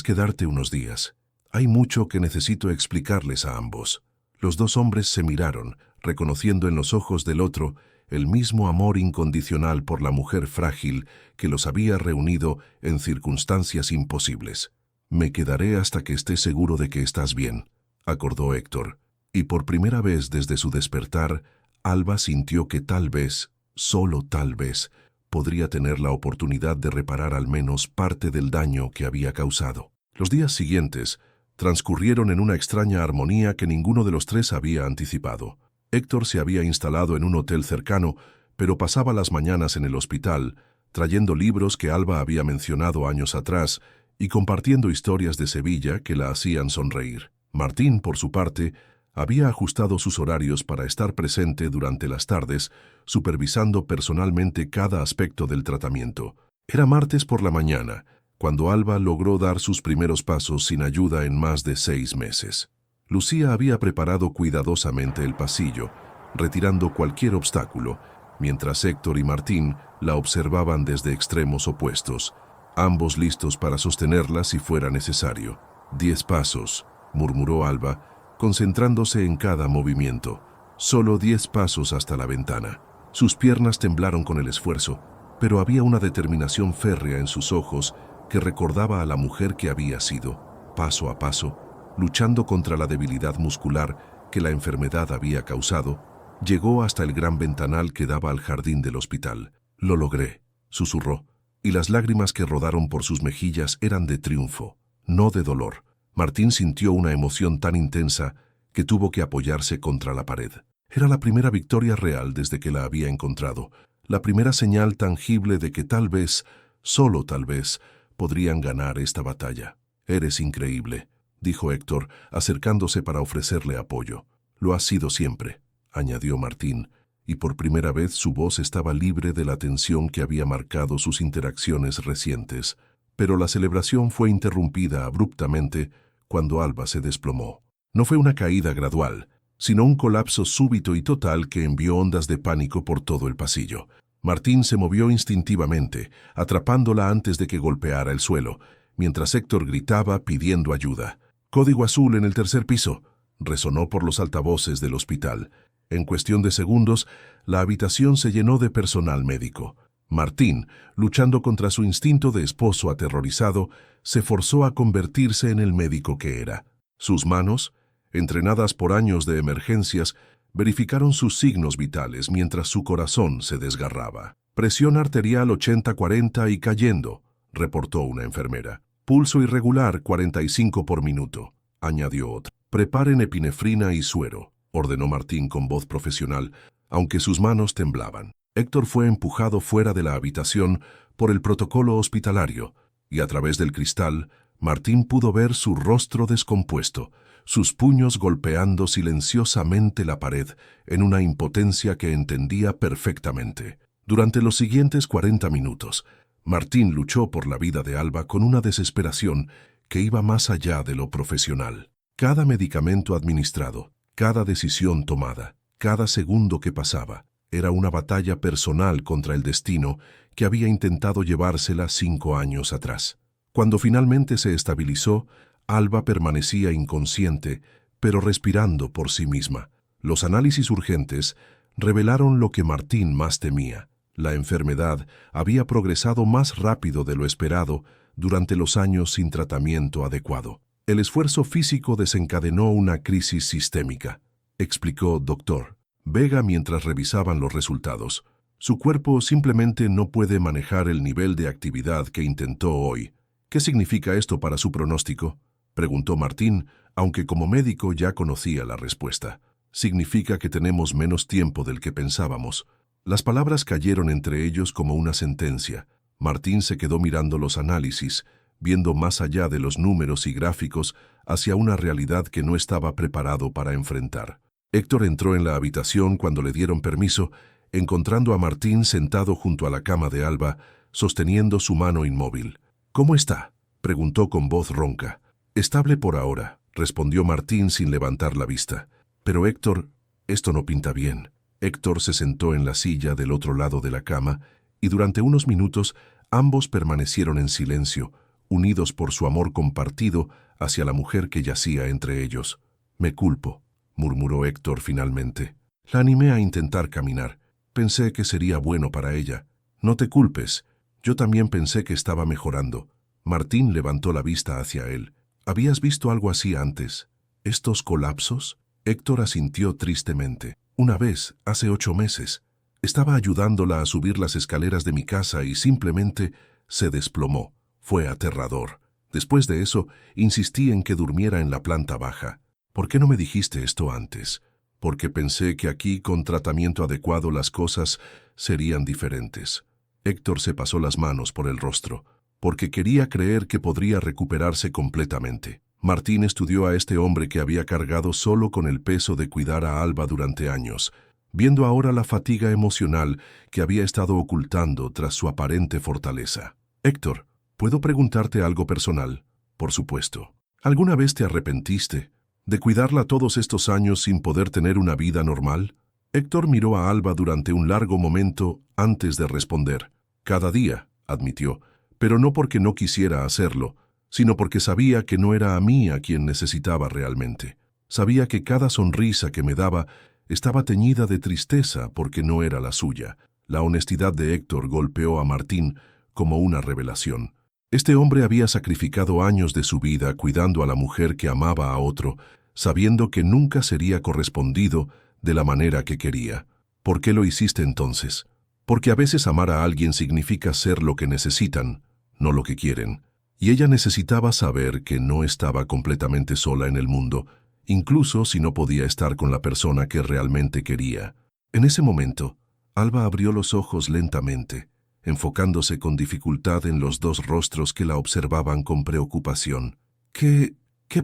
[SPEAKER 1] quedarte unos días. Hay mucho que necesito explicarles a ambos. Los dos hombres se miraron, reconociendo en los ojos del otro el mismo amor incondicional por la mujer frágil que los había reunido en circunstancias imposibles. Me quedaré hasta que esté seguro de que estás bien, acordó Héctor, y por primera vez desde su despertar, Alba sintió que tal vez, solo tal vez, podría tener la oportunidad de reparar al menos parte del daño que había causado. Los días siguientes transcurrieron en una extraña armonía que ninguno de los tres había anticipado. Héctor se había instalado en un hotel cercano, pero pasaba las mañanas en el hospital, trayendo libros que Alba había mencionado años atrás y compartiendo historias de Sevilla que la hacían sonreír. Martín, por su parte, había ajustado sus horarios para estar presente durante las tardes, supervisando personalmente cada aspecto del tratamiento. Era martes por la mañana, cuando Alba logró dar sus primeros pasos sin ayuda en más de 6 meses. Lucía había preparado cuidadosamente el pasillo, retirando cualquier obstáculo, mientras Héctor y Martín la observaban desde extremos opuestos, ambos listos para sostenerla si fuera necesario. 10 pasos, murmuró Alba, concentrándose en cada movimiento. Solo 10 pasos hasta la ventana. Sus piernas temblaron con el esfuerzo, pero había una determinación férrea en sus ojos que recordaba a la mujer que había sido, paso a paso, luchando contra la debilidad muscular que la enfermedad había causado, llegó hasta el gran ventanal que daba al jardín del hospital. Lo logré, susurró, y las lágrimas que rodaron por sus mejillas eran de triunfo, no de dolor. Martín sintió una emoción tan intensa que tuvo que apoyarse contra la pared. Era la primera victoria real desde que la había encontrado, la primera señal tangible de que tal vez, solo tal vez, podrían ganar esta batalla. Eres increíble, dijo Héctor, acercándose para ofrecerle apoyo. Lo has sido siempre, añadió Martín, y por primera vez su voz estaba libre de la tensión que había marcado sus interacciones recientes. Pero la celebración fue interrumpida abruptamente cuando Alba se desplomó. No fue una caída gradual, sino un colapso súbito y total que envió ondas de pánico por todo el pasillo. Martín se movió instintivamente, atrapándola antes de que golpeara el suelo, mientras Héctor gritaba pidiendo ayuda. «Código azul en el tercer piso», resonó por los altavoces del hospital. En cuestión de segundos, la habitación se llenó de personal médico. Martín, luchando contra su instinto de esposo aterrorizado, se forzó a convertirse en el médico que era. Sus manos, entrenadas por años de emergencias, verificaron sus signos vitales mientras su corazón se desgarraba. «Presión arterial 80-40 y cayendo», reportó una enfermera. «Pulso irregular 45 por minuto», añadió otra. «Preparen epinefrina y suero», ordenó Martín con voz profesional, aunque sus manos temblaban. Héctor fue empujado fuera de la habitación por el protocolo hospitalario, y a través del cristal, Martín pudo ver su rostro descompuesto, sus puños golpeando silenciosamente la pared en una impotencia que entendía perfectamente. Durante los siguientes 40 minutos, Martín luchó por la vida de Alba con una desesperación que iba más allá de lo profesional. Cada medicamento administrado, cada decisión tomada, cada segundo que pasaba, era una batalla personal contra el destino que había intentado llevársela 5 años atrás. Cuando finalmente se estabilizó, Alba permanecía inconsciente, pero respirando por sí misma. Los análisis urgentes revelaron lo que Martín más temía. La enfermedad había progresado más rápido de lo esperado durante los años sin tratamiento adecuado. El esfuerzo físico desencadenó una crisis sistémica, explicó Dr. Vega mientras revisaban los resultados. Su cuerpo simplemente no puede manejar el nivel de actividad que intentó hoy. ¿Qué significa esto para su pronóstico?, preguntó Martín, aunque como médico ya conocía la respuesta. Significa que tenemos menos tiempo del que pensábamos. Las palabras cayeron entre ellos como una sentencia. Martín se quedó mirando los análisis, viendo más allá de los números y gráficos hacia una realidad que no estaba preparado para enfrentar. Héctor entró en la habitación cuando le dieron permiso, encontrando a Martín sentado junto a la cama de Alba, sosteniendo su mano inmóvil. «¿Cómo está?», preguntó con voz ronca. «Estable por ahora», respondió Martín sin levantar la vista. «Pero Héctor, esto no pinta bien». Héctor se sentó en la silla del otro lado de la cama y durante unos minutos ambos permanecieron en silencio, unidos por su amor compartido hacia la mujer que yacía entre ellos. «Me culpo», murmuró Héctor finalmente. «La animé a intentar caminar. Pensé que sería bueno para ella». «No te culpes. Yo también pensé que estaba mejorando». Martín levantó la vista hacia él. «¿Habías visto algo así antes? ¿Estos colapsos?». Héctor asintió tristemente. «Una vez, hace 8 meses. Estaba ayudándola a subir las escaleras de mi casa y simplemente se desplomó. Fue aterrador. Después de eso, insistí en que durmiera en la planta baja. ¿Por qué no me dijiste esto antes?». «Porque pensé que aquí, con tratamiento adecuado, las cosas serían diferentes». Héctor se pasó las manos por el rostro. «Porque quería creer que podría recuperarse completamente». Martín estudió a este hombre que había cargado solo con el peso de cuidar a Alba durante años, viendo ahora la fatiga emocional que había estado ocultando tras su aparente fortaleza. «Héctor, ¿puedo preguntarte algo personal?». «Por supuesto». «¿Alguna vez te arrepentiste de cuidarla todos estos años sin poder tener una vida normal?». Héctor miró a Alba durante un largo momento antes de responder. «Cada día», admitió, «pero no porque no quisiera hacerlo, sino porque sabía que no era a mí a quien necesitaba realmente. Sabía que cada sonrisa que me daba estaba teñida de tristeza porque no era la suya». La honestidad de Héctor golpeó a Martín como una revelación. Este hombre había sacrificado años de su vida cuidando a la mujer que amaba a otro, sabiendo que nunca sería correspondido de la manera que quería. «¿Por qué lo hiciste entonces?». «Porque a veces amar a alguien significa ser lo que necesitan, no lo que quieren». Y ella necesitaba saber que no estaba completamente sola en el mundo, incluso si no podía estar con la persona que realmente quería. En ese momento, Alba abrió los ojos lentamente, enfocándose con dificultad en los dos rostros que la observaban con preocupación. «¿Qué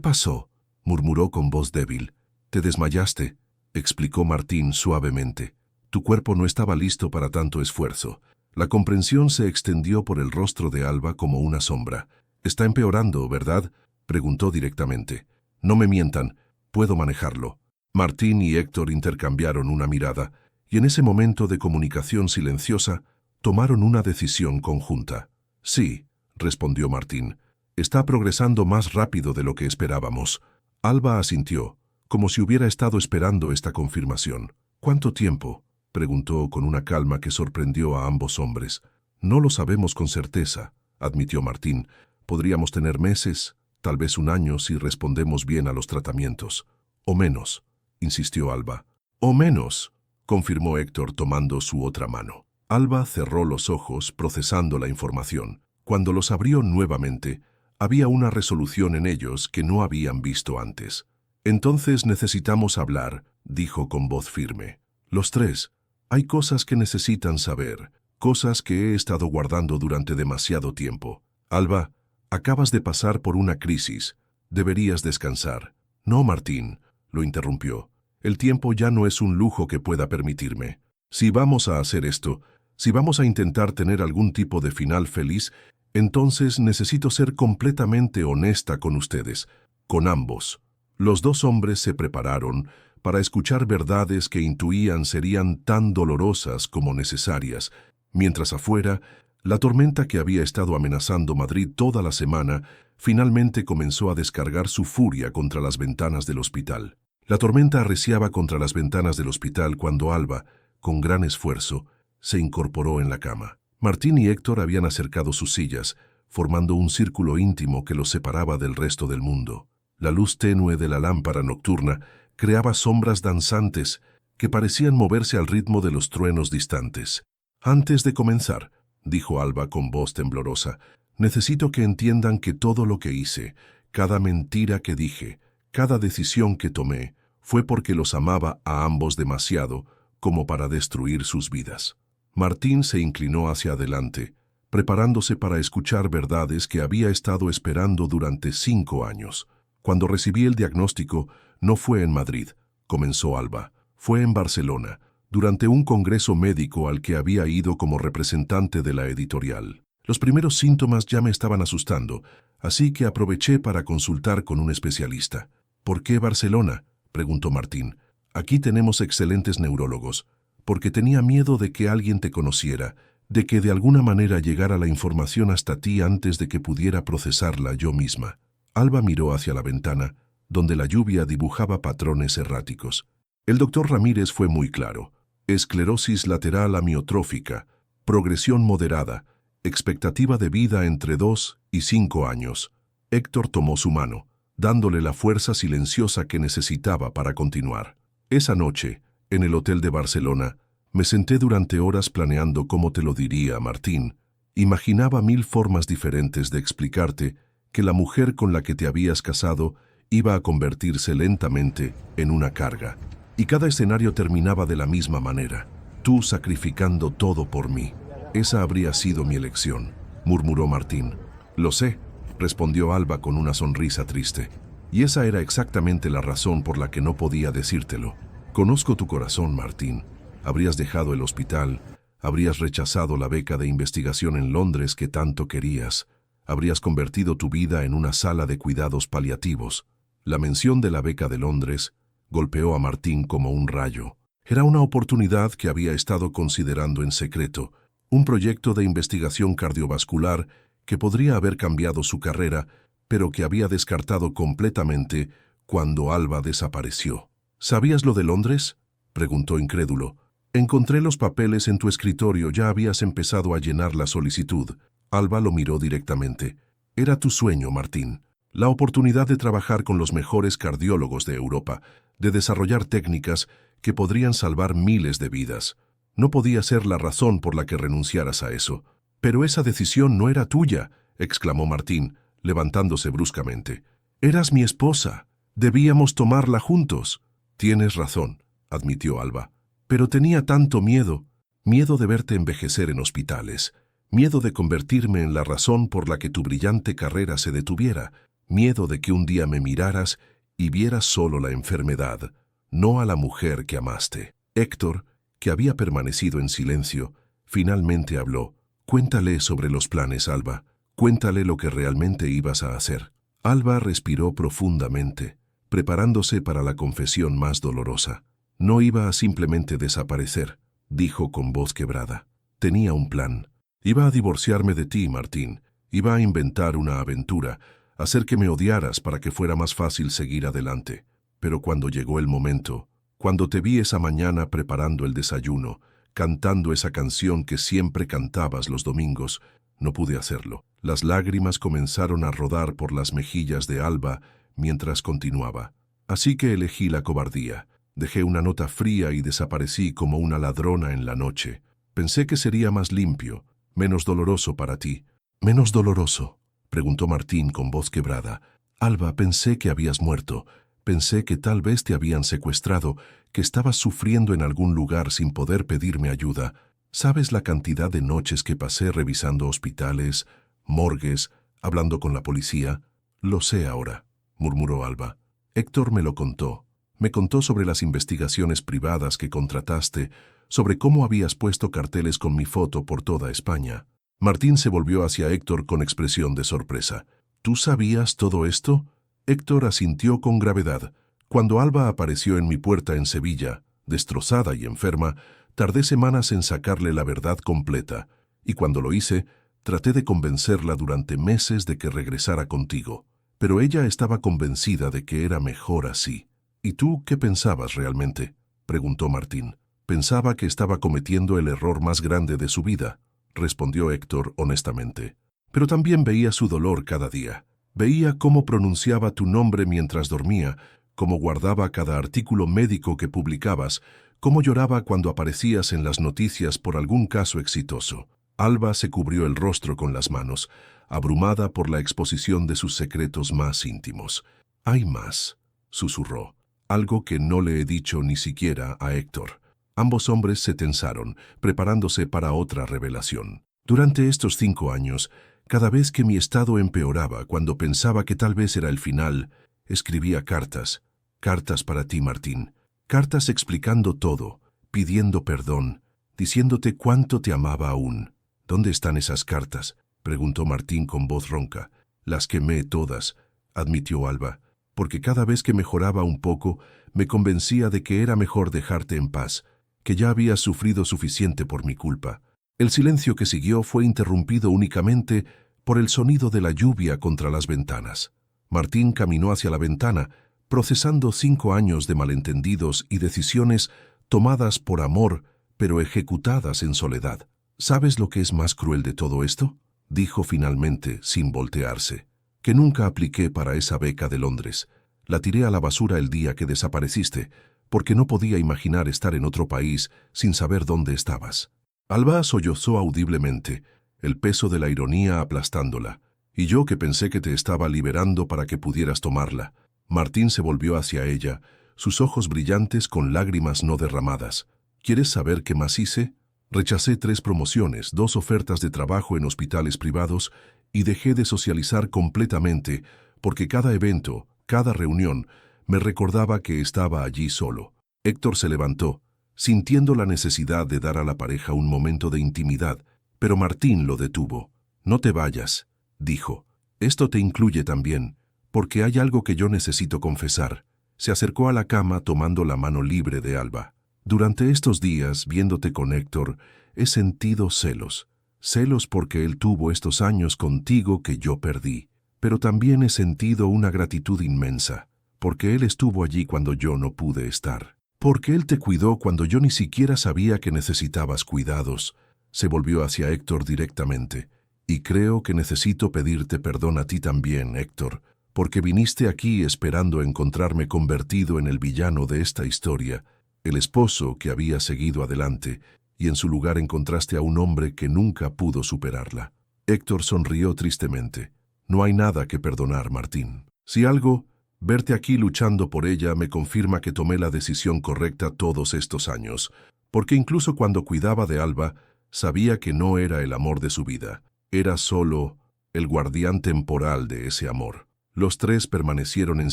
[SPEAKER 1] pasó?», murmuró con voz débil. «Te desmayaste», explicó Martín suavemente. «Tu cuerpo no estaba listo para tanto esfuerzo». La comprensión se extendió por el rostro de Alba como una sombra. «Está empeorando, ¿verdad?», preguntó directamente. «No me mientan, puedo manejarlo». Martín y Héctor intercambiaron una mirada, y en ese momento de comunicación silenciosa, tomaron una decisión conjunta. «Sí», respondió Martín, «está progresando más rápido de lo que esperábamos». Alba asintió, como si hubiera estado esperando esta confirmación. «¿Cuánto tiempo?», preguntó con una calma que sorprendió a ambos hombres. «No lo sabemos con certeza», admitió Martín. «Podríamos tener meses, tal vez un año si respondemos bien a los tratamientos». «O menos», insistió Alba. «O menos», confirmó Héctor tomando su otra mano. Alba cerró los ojos procesando la información. Cuando los abrió nuevamente, había una resolución en ellos que no habían visto antes. «Entonces necesitamos hablar», dijo con voz firme. «Los tres. Hay cosas que necesitan saber, cosas que he estado guardando durante demasiado tiempo. Alba, acabas de pasar por una crisis. Deberías descansar». «No, Martín», lo interrumpió. «El tiempo ya no es un lujo que pueda permitirme. Si vamos a hacer esto, si vamos a intentar tener algún tipo de final feliz, entonces necesito ser completamente honesta con ustedes, con ambos». Los dos hombres se prepararon para escuchar verdades que intuían serían tan dolorosas como necesarias, mientras afuera, la tormenta que había estado amenazando Madrid toda la semana finalmente comenzó a descargar su furia contra las ventanas del hospital. La tormenta arreciaba contra las ventanas del hospital cuando Alba, con gran esfuerzo, se incorporó en la cama. Martín y Héctor habían acercado sus sillas, formando un círculo íntimo que los separaba del resto del mundo. La luz tenue de la lámpara nocturna creaba sombras danzantes que parecían moverse al ritmo de los truenos distantes. «Antes de comenzar», dijo Alba con voz temblorosa, «necesito que entiendan que todo lo que hice, cada mentira que dije, cada decisión que tomé, fue porque los amaba a ambos demasiado como para destruir sus vidas». Martín se inclinó hacia adelante, preparándose para escuchar verdades que había estado esperando durante 5 años. «Cuando recibí el diagnóstico, no fue en Madrid», comenzó Alba, «fue en Barcelona, durante un congreso médico al que había ido como representante de la editorial. Los primeros síntomas ya me estaban asustando, así que aproveché para consultar con un especialista». «¿Por qué Barcelona?», preguntó Martín. «Aquí tenemos excelentes neurólogos». «Porque tenía miedo de que alguien te conociera, de que de alguna manera llegara la información hasta ti antes de que pudiera procesarla yo misma». Alba miró hacia la ventana, donde la lluvia dibujaba patrones erráticos. El doctor Ramírez fue muy claro. Esclerosis lateral amiotrófica, progresión moderada, expectativa de vida entre 2 y 5 años. Héctor tomó su mano, dándole la fuerza silenciosa que necesitaba para continuar. Esa noche, en el hotel de Barcelona, me senté durante horas planeando cómo te lo diría, Martín. Imaginaba 1000 formas diferentes de explicarte que la mujer con la que te habías casado iba a convertirse lentamente en una carga. Y cada escenario terminaba de la misma manera, tú sacrificando todo por mí. Esa habría sido mi elección, murmuró Martín. Lo sé, respondió Alba con una sonrisa triste. Y esa era exactamente la razón por la que no podía decírtelo. Conozco tu corazón, Martín. Habrías dejado el hospital, habrías rechazado la beca de investigación en Londres que tanto querías, habrías convertido tu vida en una sala de cuidados paliativos. La mención de la beca de Londres golpeó a Martín como un rayo. Era una oportunidad que había estado considerando en secreto, un proyecto de investigación cardiovascular que podría haber cambiado su carrera, pero que había descartado completamente cuando Alba desapareció. ¿Sabías lo de Londres?, preguntó incrédulo. Encontré los papeles en tu escritorio, ya habías empezado a llenar la solicitud. Alba lo miró directamente. Era tu sueño, Martín. La oportunidad de trabajar con los mejores cardiólogos de Europa, de desarrollar técnicas que podrían salvar miles de vidas. No podía ser la razón por la que renunciaras a eso. Pero esa decisión no era tuya, exclamó Martín, levantándose bruscamente. Eras mi esposa. Debíamos tomarla juntos. Tienes razón, admitió Alba. Pero tenía tanto miedo. Miedo de verte envejecer en hospitales. Miedo de convertirme en la razón por la que tu brillante carrera se detuviera. Miedo de que un día me miraras y vieras solo la enfermedad, no a la mujer que amaste. Héctor, que había permanecido en silencio, finalmente habló. Cuéntale sobre los planes, Alba. Cuéntale lo que realmente ibas a hacer. Alba respiró profundamente, preparándose para la confesión más dolorosa. No iba a simplemente desaparecer, dijo con voz quebrada. Tenía un plan. Iba a divorciarme de ti, Martín. Iba a inventar una aventura, hacer que me odiaras para que fuera más fácil seguir adelante. Pero cuando llegó el momento, cuando te vi esa mañana preparando el desayuno, cantando esa canción que siempre cantabas los domingos, no pude hacerlo. Las lágrimas comenzaron a rodar por las mejillas de Alba mientras continuaba. Así que elegí la cobardía. Dejé una nota fría y desaparecí como una ladrona en la noche. Pensé que sería más limpio, menos doloroso para ti. ¿Menos doloroso?, preguntó Martín con voz quebrada. Alba, pensé que habías muerto. Pensé que tal vez te habían secuestrado, que estabas sufriendo en algún lugar sin poder pedirme ayuda. ¿Sabes la cantidad de noches que pasé revisando hospitales, morgues, hablando con la policía? Lo sé ahora, murmuró Alba. Héctor me lo contó. Me contó sobre las investigaciones privadas que contrataste, sobre cómo habías puesto carteles con mi foto por toda España. Martín se volvió hacia Héctor con expresión de sorpresa. ¿Tú sabías todo esto? Héctor asintió con gravedad. Cuando Alba apareció en mi puerta en Sevilla, destrozada y enferma, tardé semanas en sacarle la verdad completa, y cuando lo hice, traté de convencerla durante meses de que regresara contigo. Pero ella estaba convencida de que era mejor así. ¿Y tú qué pensabas realmente?, preguntó Martín. Pensaba que estaba cometiendo el error más grande de su vida, respondió Héctor honestamente. Pero también veía su dolor cada día. Veía cómo pronunciaba tu nombre mientras dormía, cómo guardaba cada artículo médico que publicabas, cómo lloraba cuando aparecías en las noticias por algún caso exitoso. Alba se cubrió el rostro con las manos, abrumada por la exposición de sus secretos más íntimos. «Hay más», susurró, «algo que no le he dicho ni siquiera a Héctor». Ambos hombres se tensaron, preparándose para otra revelación. Durante estos 5 años, cada vez que mi estado empeoraba, cuando pensaba que tal vez era el final, escribía cartas. Cartas para ti, Martín. Cartas explicando todo, pidiendo perdón, diciéndote cuánto te amaba aún. «¿Dónde están esas cartas?», preguntó Martín con voz ronca. «Las quemé todas», admitió Alba, «porque cada vez que mejoraba un poco, me convencía de que era mejor dejarte en paz, que ya habías sufrido suficiente por mi culpa». El silencio que siguió fue interrumpido únicamente por el sonido de la lluvia contra las ventanas. Martín caminó hacia la ventana, procesando 5 años de malentendidos y decisiones tomadas por amor, pero ejecutadas en soledad. «¿Sabes lo que es más cruel de todo esto?», dijo finalmente, sin voltearse. «Que nunca apliqué para esa beca de Londres. La tiré a la basura el día que desapareciste, porque no podía imaginar estar en otro país sin saber dónde estabas». Alba sollozó audiblemente, el peso de la ironía aplastándola. «Y yo que pensé que te estaba liberando para que pudieras tomarla». Martín se volvió hacia ella, sus ojos brillantes con lágrimas no derramadas. «¿Quieres saber qué más hice? Rechacé 3 promociones, 2 ofertas de trabajo en hospitales privados y dejé de socializar completamente porque cada evento, cada reunión, me recordaba que estaba allí solo». Héctor se levantó, sintiendo la necesidad de dar a la pareja un momento de intimidad, pero Martín lo detuvo. «No te vayas», dijo. «Esto te incluye también, porque hay algo que yo necesito confesar». Se acercó a la cama tomando la mano libre de Alba. «Durante estos días, viéndote con Héctor, he sentido celos. Celos porque él tuvo estos años contigo que yo perdí. Pero también he sentido una gratitud inmensa, porque él estuvo allí cuando yo no pude estar. Porque él te cuidó cuando yo ni siquiera sabía que necesitabas cuidados». Se volvió hacia Héctor directamente. «Y creo que necesito pedirte perdón a ti también, Héctor, porque viniste aquí esperando encontrarme convertido en el villano de esta historia, el esposo que había seguido adelante, y en su lugar encontraste a un hombre que nunca pudo superarla». Héctor sonrió tristemente. «No hay nada que perdonar, Martín. Si algo, verte aquí luchando por ella me confirma que tomé la decisión correcta todos estos años, porque incluso cuando cuidaba de Alba, sabía que no era el amor de su vida, era solo el guardián temporal de ese amor». Los 3 permanecieron en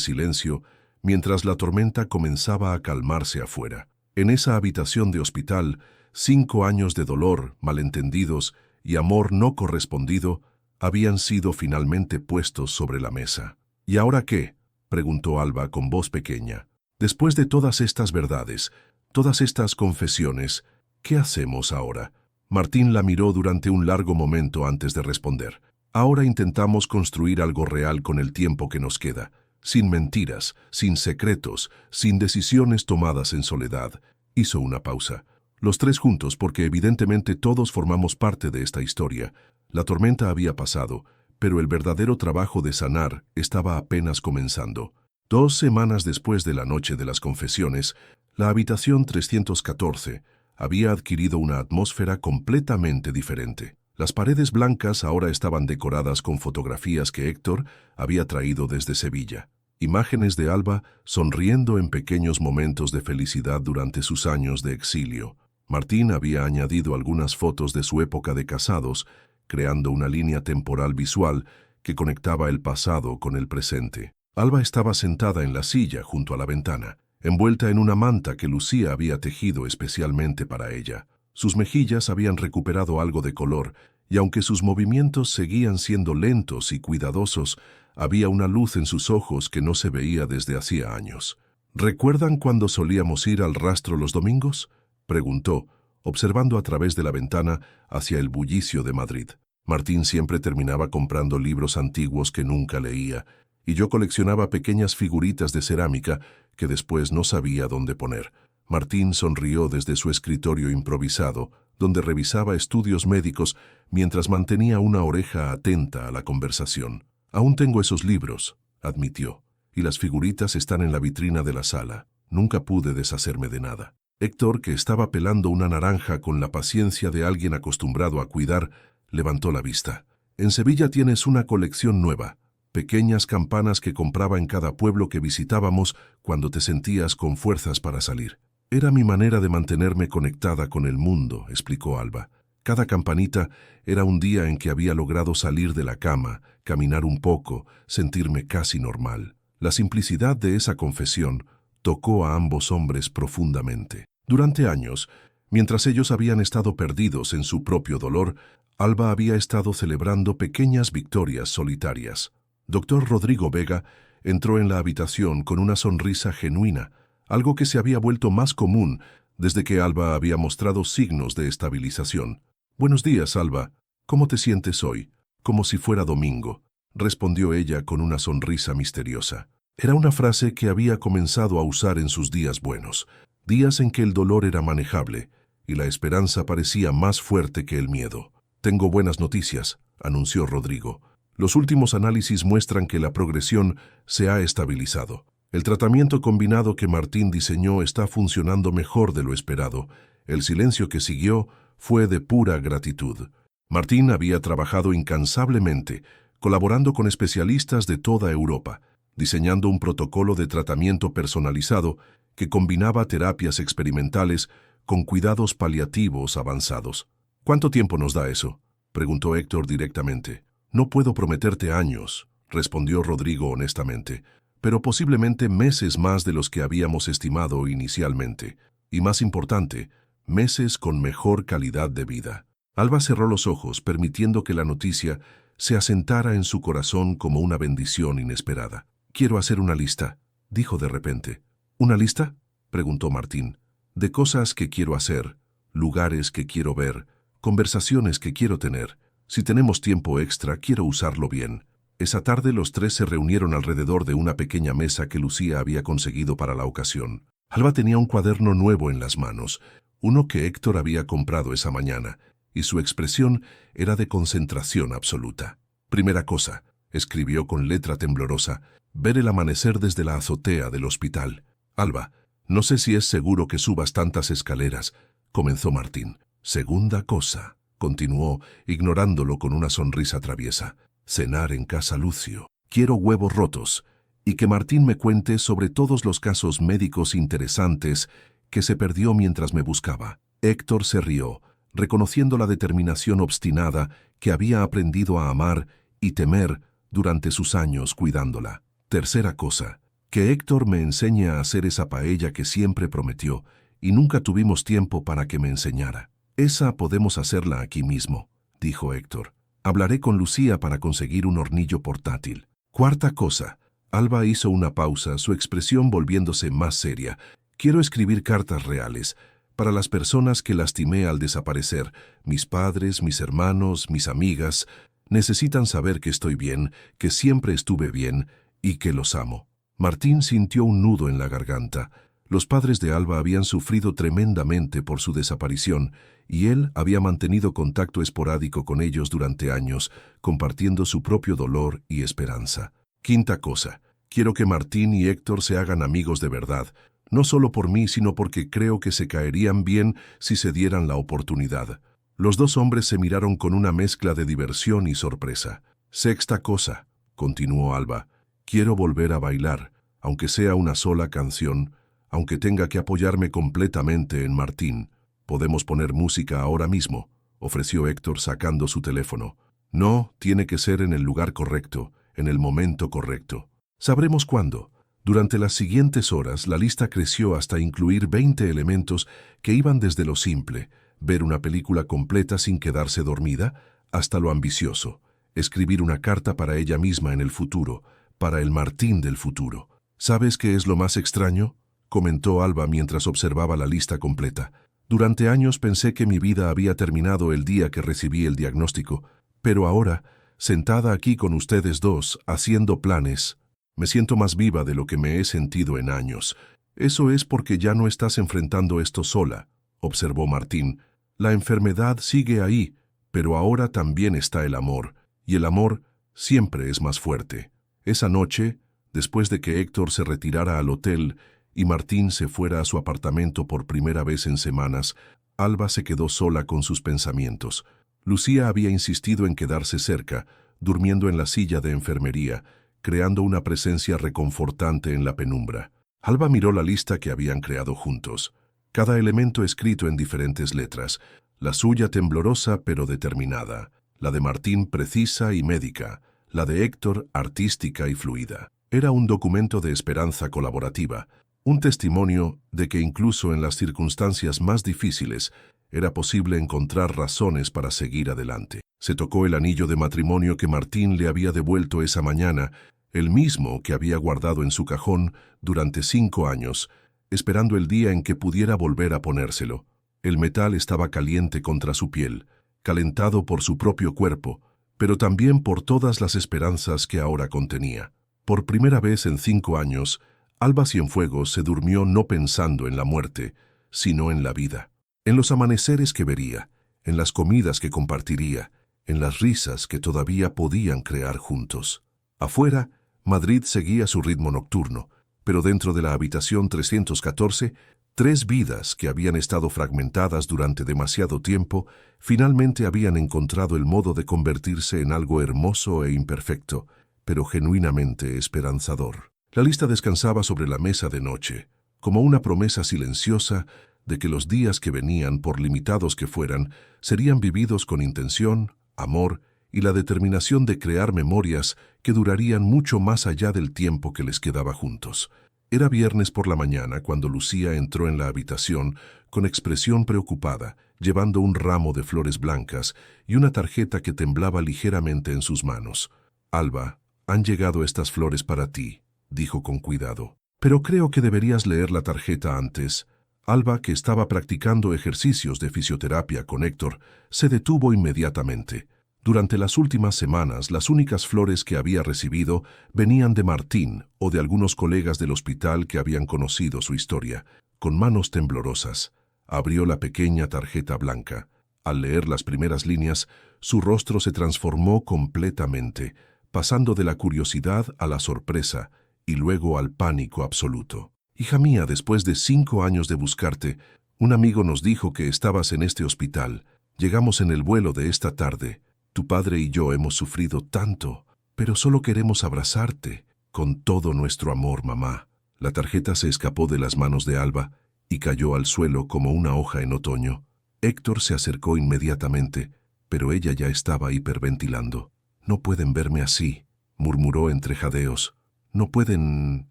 [SPEAKER 1] silencio mientras la tormenta comenzaba a calmarse afuera. En esa habitación de hospital, 5 años de dolor, malentendidos y amor no correspondido habían sido finalmente puestos sobre la mesa. «¿Y ahora qué?», preguntó Alba con voz pequeña. «Después de todas estas verdades, todas estas confesiones, ¿qué hacemos ahora?». Martín la miró durante un largo momento antes de responder. «Ahora intentamos construir algo real con el tiempo que nos queda, sin mentiras, sin secretos, sin decisiones tomadas en soledad». Hizo una pausa. Los 3 juntos, porque evidentemente todos formamos parte de esta historia. La tormenta había pasado, pero el verdadero trabajo de sanar estaba apenas comenzando. 2 semanas después de la noche de las confesiones, la habitación 314 había adquirido una atmósfera completamente diferente. Las paredes blancas ahora estaban decoradas con fotografías que Héctor había traído desde Sevilla. Imágenes de Alba sonriendo en pequeños momentos de felicidad durante sus años de exilio. Martín había añadido algunas fotos de su época de casados, creando una línea temporal visual que conectaba el pasado con el presente. Alba estaba sentada en la silla junto a la ventana, envuelta en una manta que Lucía había tejido especialmente para ella. Sus mejillas habían recuperado algo de color, y aunque sus movimientos seguían siendo lentos y cuidadosos, había una luz en sus ojos que no se veía desde hacía años. «¿Recuerdan cuando solíamos ir al rastro los domingos?», preguntó, observando a través de la ventana hacia el bullicio de Madrid. «Martín siempre terminaba comprando libros antiguos que nunca leía, y yo coleccionaba pequeñas figuritas de cerámica que después no sabía dónde poner. Martín sonrió desde su escritorio improvisado, donde revisaba estudios médicos mientras mantenía una oreja atenta a la conversación. «Aún tengo esos libros», admitió, «y las figuritas están en la vitrina de la sala. Nunca pude deshacerme de nada». Héctor, que estaba pelando una naranja con la paciencia de alguien acostumbrado a cuidar, levantó la vista. «En Sevilla tienes una colección nueva. Pequeñas campanas que compraba en cada pueblo que visitábamos cuando te sentías con fuerzas para salir». «Era mi manera de mantenerme conectada con el mundo», explicó Alba. «Cada campanita era un día en que había logrado salir de la cama, caminar un poco, sentirme casi normal». La simplicidad de esa confesión tocó a ambos hombres profundamente. Durante años, mientras ellos habían estado perdidos en su propio dolor, Alba había estado celebrando pequeñas victorias solitarias. Doctor Rodrigo Vega entró en la habitación con una sonrisa genuina, algo que se había vuelto más común desde que Alba había mostrado signos de estabilización. «Buenos días, Alba. ¿Cómo te sientes hoy?» «Como si fuera domingo», respondió ella con una sonrisa misteriosa. Era una frase que había comenzado a usar en sus días buenos, días en que el dolor era manejable y la esperanza parecía más fuerte que el miedo. «Tengo buenas noticias», anunció Rodrigo. «Los últimos análisis muestran que la progresión se ha estabilizado. El tratamiento combinado que Martín diseñó está funcionando mejor de lo esperado». El silencio que siguió fue de pura gratitud. Martín había trabajado incansablemente, colaborando con especialistas de toda Europa, diseñando un protocolo de tratamiento personalizado que combinaba terapias experimentales con cuidados paliativos avanzados. «¿Cuánto tiempo nos da eso?», preguntó Héctor directamente. «No puedo prometerte años», respondió Rodrigo honestamente, «pero posiblemente meses más de los que habíamos estimado inicialmente. Y más importante, meses con mejor calidad de vida». Alba cerró los ojos, permitiendo que la noticia se asentara en su corazón como una bendición inesperada. «Quiero hacer una lista», dijo de repente. «¿Una lista?», preguntó Martín. «De cosas que quiero hacer, lugares que quiero ver, conversaciones que quiero tener. Si tenemos tiempo extra, quiero usarlo bien». Esa tarde los tres se reunieron alrededor de una pequeña mesa que Lucía había conseguido para la ocasión. Alba tenía un cuaderno nuevo en las manos, uno que Héctor había comprado esa mañana, y su expresión era de concentración absoluta. «Primera cosa», escribió con letra temblorosa, «ver el amanecer desde la azotea del hospital». «Alba, no sé si es seguro que subas tantas escaleras», comenzó Martín. «Segunda cosa», continuó, ignorándolo con una sonrisa traviesa, «cenar en casa Lucio. Quiero huevos rotos, y que Martín me cuente sobre todos los casos médicos interesantes que se perdió mientras me buscaba». Héctor se rió, reconociendo la determinación obstinada que había aprendido a amar y temer durante sus años cuidándola. «Tercera cosa, que Héctor me enseñe a hacer esa paella que siempre prometió, y nunca tuvimos tiempo para que me enseñara». «Esa podemos hacerla aquí mismo», dijo Héctor. «Hablaré con Lucía para conseguir un hornillo portátil». «Cuarta cosa». Alba hizo una pausa, su expresión volviéndose más seria. «Quiero escribir cartas reales, para las personas que lastimé al desaparecer. Mis padres, mis hermanos, mis amigas, necesitan saber que estoy bien, que siempre estuve bien y que los amo». Martín sintió un nudo en la garganta. Los padres de Alba habían sufrido tremendamente por su desaparición y él había mantenido contacto esporádico con ellos durante años, compartiendo su propio dolor y esperanza. «Quinta cosa, quiero que Martín y Héctor se hagan amigos de verdad, no solo por mí, sino porque creo que se caerían bien si se dieran la oportunidad». Los dos hombres se miraron con una mezcla de diversión y sorpresa. «Sexta cosa», continuó Alba, «quiero volver a bailar, aunque sea una sola canción, aunque tenga que apoyarme completamente en Martín». «Podemos poner música ahora mismo», ofreció Héctor sacando su teléfono. «No, tiene que ser en el lugar correcto, en el momento correcto». «Sabremos cuándo». Durante las siguientes horas, la lista creció hasta incluir 20 elementos que iban desde lo simple, ver una película completa sin quedarse dormida, hasta lo ambicioso, escribir una carta para ella misma en el futuro, para el Martín del futuro. «¿Sabes qué es lo más extraño?», comentó Alba mientras observaba la lista completa. «Durante años pensé que mi vida había terminado el día que recibí el diagnóstico, pero ahora, sentada aquí con ustedes dos, haciendo planes, Me siento más viva de lo que me he sentido en años. Eso es porque ya no estás enfrentando esto sola, observó Martín. La enfermedad sigue ahí, pero ahora también está el amor, y el amor siempre es más fuerte. Esa noche, después de que Héctor se retirara al hotel y Martín se fuera a su apartamento por primera vez en semanas, Alba se quedó sola con sus pensamientos. Lucía había insistido en quedarse cerca, durmiendo en la silla de enfermería, creando una presencia reconfortante en la penumbra. Alba miró la lista que habían creado juntos. Cada elemento escrito en diferentes letras, la suya temblorosa pero determinada, la de Martín precisa y médica, la de Héctor artística y fluida. Era un documento de esperanza colaborativa, un testimonio de que incluso en las circunstancias más difíciles era posible encontrar razones para seguir adelante. Se tocó el anillo de matrimonio que Martín le había devuelto esa mañana, el mismo que había guardado en su cajón durante 5 años, esperando el día en que pudiera volver a ponérselo. El metal estaba caliente contra su piel, calentado por su propio cuerpo, pero también por todas las esperanzas que ahora contenía. Por primera vez en 5 años, Alba Cienfuegos se durmió no pensando en la muerte, sino en la vida. En los amaneceres que vería, en las comidas que compartiría, en las risas que todavía podían crear juntos. Afuera, Madrid seguía su ritmo nocturno, pero dentro de la habitación 314, 3 vidas que habían estado fragmentadas durante demasiado tiempo, finalmente habían encontrado el modo de convertirse en algo hermoso e imperfecto, pero genuinamente esperanzador. La lista descansaba sobre la mesa de noche, como una promesa silenciosa de que los días que venían, por limitados que fueran, serían vividos con intención, amor y la determinación de crear memorias que durarían mucho más allá del tiempo que les quedaba juntos. Era viernes por la mañana cuando Lucía entró en la habitación con expresión preocupada, llevando un ramo de flores blancas y una tarjeta que temblaba ligeramente en sus manos. «Alba, han llegado estas flores para ti», dijo con cuidado. «Pero creo que deberías leer la tarjeta antes». Alba, que estaba practicando ejercicios de fisioterapia con Héctor, se detuvo inmediatamente. Durante las últimas semanas, las únicas flores que había recibido venían de Martín o de algunos colegas del hospital que habían conocido su historia. Con manos temblorosas, abrió la pequeña tarjeta blanca. Al leer las primeras líneas, su rostro se transformó completamente, pasando de la curiosidad a la sorpresa y luego al pánico absoluto. «Hija mía, después de 5 años de buscarte, un amigo nos dijo que estabas en este hospital. Llegamos en el vuelo de esta tarde. Tu padre y yo hemos sufrido tanto, pero solo queremos abrazarte. Con todo nuestro amor, mamá». La tarjeta se escapó de las manos de Alba y cayó al suelo como una hoja en otoño. Héctor se acercó inmediatamente, pero ella ya estaba hiperventilando. «No pueden verme así», murmuró entre jadeos. «No pueden,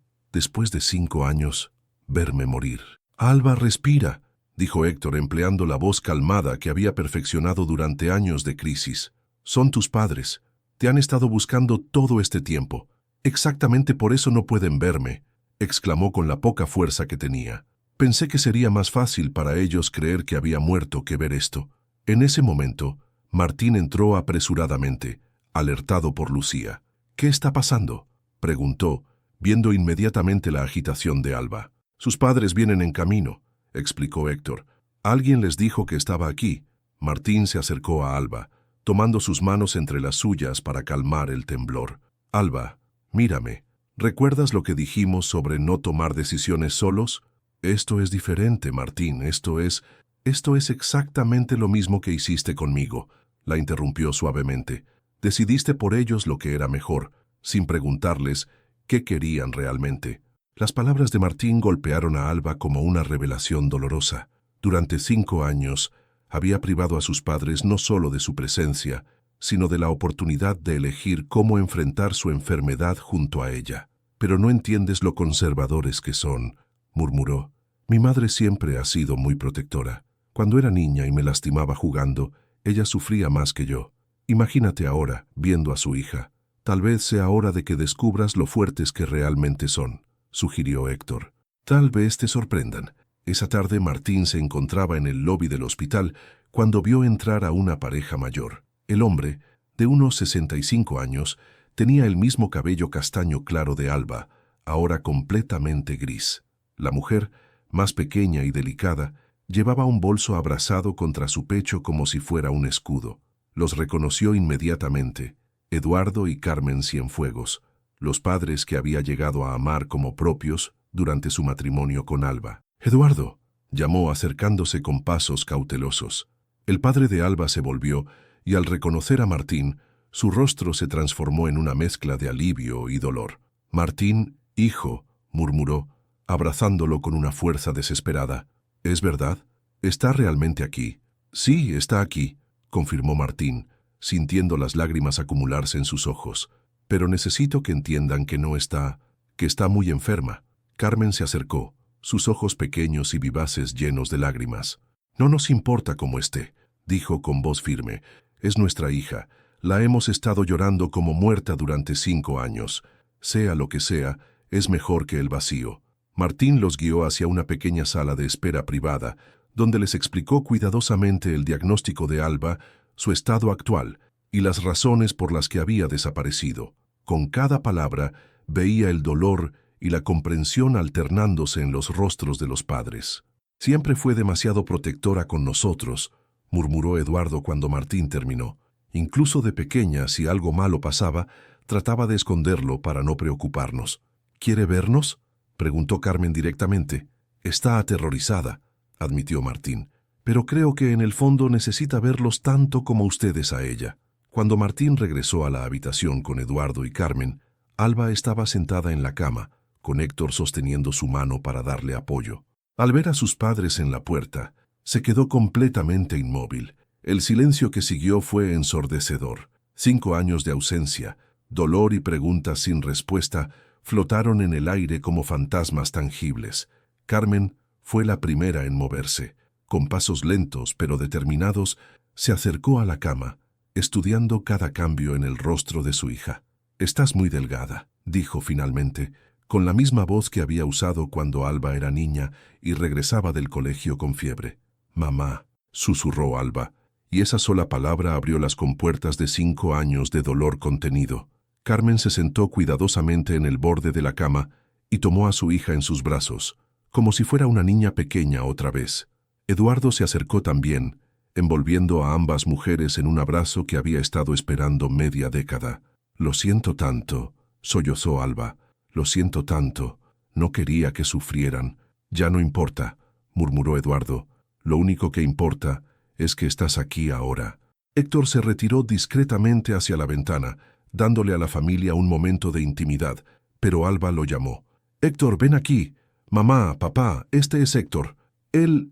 [SPEAKER 1] después de 5 años, verme morir». «Alba, respira», dijo Héctor empleando la voz calmada que había perfeccionado durante años de crisis. «Son tus padres. Te han estado buscando todo este tiempo. Exactamente por eso no pueden verme», exclamó con la poca fuerza que tenía. «Pensé que sería más fácil para ellos creer que había muerto que ver esto». En ese momento, Martín entró apresuradamente, alertado por Lucía. «¿Qué está pasando?», preguntó, viendo inmediatamente la agitación de Alba. «Sus padres vienen en camino», explicó Héctor. «Alguien les dijo que estaba aquí». Martín se acercó a Alba, tomando sus manos entre las suyas para calmar el temblor. «Alba, mírame. ¿Recuerdas lo que dijimos sobre no tomar decisiones solos? Esto es diferente, Martín. Esto es exactamente lo mismo que hiciste conmigo», la interrumpió suavemente. «Decidiste por ellos lo que era mejor, sin preguntarles qué querían realmente». Las palabras de Martín golpearon a Alba como una revelación dolorosa. Durante 5 años, había privado a sus padres no solo de su presencia, sino de la oportunidad de elegir cómo enfrentar su enfermedad junto a ella. «Pero no entiendes lo conservadores que son», murmuró. «Mi madre siempre ha sido muy protectora. Cuando era niña y me lastimaba jugando, ella sufría más que yo. Imagínate ahora, viendo a su hija. Tal vez sea hora de que descubras lo fuertes que realmente son», sugirió Héctor. «Tal vez te sorprendan». Esa tarde Martín se encontraba en el lobby del hospital cuando vio entrar a una pareja mayor. El hombre, de unos 65 años, Tenía el mismo cabello castaño claro de Alba, ahora completamente gris. La mujer, más pequeña y delicada, llevaba un bolso abrazado contra su pecho como si fuera un escudo. Los reconoció inmediatamente: Eduardo y Carmen Cienfuegos, los padres que había llegado a amar como propios durante su matrimonio con Alba. «Eduardo», llamó acercándose con pasos cautelosos. El padre de Alba se volvió y al reconocer a Martín, su rostro se transformó en una mezcla de alivio y dolor. «Martín, hijo», murmuró, abrazándolo con una fuerza desesperada. «¿Es verdad? ¿Está realmente aquí?» «Sí, está aquí», confirmó Martín, sintiendo las lágrimas acumularse en sus ojos. «Pero necesito que entiendan que no está, que está muy enferma». Carmen se acercó, sus ojos pequeños y vivaces llenos de lágrimas. «No nos importa cómo esté», dijo con voz firme. «Es nuestra hija. La hemos estado llorando como muerta durante 5 años. Sea lo que sea, es mejor que el vacío». Martín los guió hacia una pequeña sala de espera privada, donde les explicó cuidadosamente el diagnóstico de Alba, su estado actual y las razones por las que había desaparecido. Con cada palabra veía el dolor y la comprensión alternándose en los rostros de los padres. «Siempre fue demasiado protectora con nosotros», murmuró Eduardo cuando Martín terminó. «Incluso de pequeña, si algo malo pasaba, trataba de esconderlo para no preocuparnos». «¿Quiere vernos?», preguntó Carmen directamente. «Está aterrorizada», admitió Martín, «pero creo que en el fondo necesita verlos tanto como ustedes a ella». Cuando Martín regresó a la habitación con Eduardo y Carmen, Alba estaba sentada en la cama, con Héctor sosteniendo su mano para darle apoyo. Al ver a sus padres en la puerta, se quedó completamente inmóvil. El silencio que siguió fue ensordecedor. 5 años de ausencia, dolor y preguntas sin respuesta flotaron en el aire como fantasmas tangibles. Carmen fue la primera en moverse. Con pasos lentos pero determinados, se acercó a la cama, estudiando cada cambio en el rostro de su hija. «Estás muy delgada», dijo finalmente, con la misma voz que había usado cuando Alba era niña y regresaba del colegio con fiebre. «Mamá», susurró Alba, y esa sola palabra abrió las compuertas de 5 años de dolor contenido. Carmen se sentó cuidadosamente en el borde de la cama y tomó a su hija en sus brazos, como si fuera una niña pequeña otra vez. Eduardo se acercó también, envolviendo a ambas mujeres en un abrazo que había estado esperando media década. «Lo siento tanto», sollozó Alba. «Lo siento tanto. No quería que sufrieran». «Ya no importa», murmuró Eduardo. «Lo único que importa es que estás aquí ahora». Héctor se retiró discretamente hacia la ventana, dándole a la familia un momento de intimidad, pero Alba lo llamó. «Héctor, ven aquí. Mamá, papá, este es Héctor. Él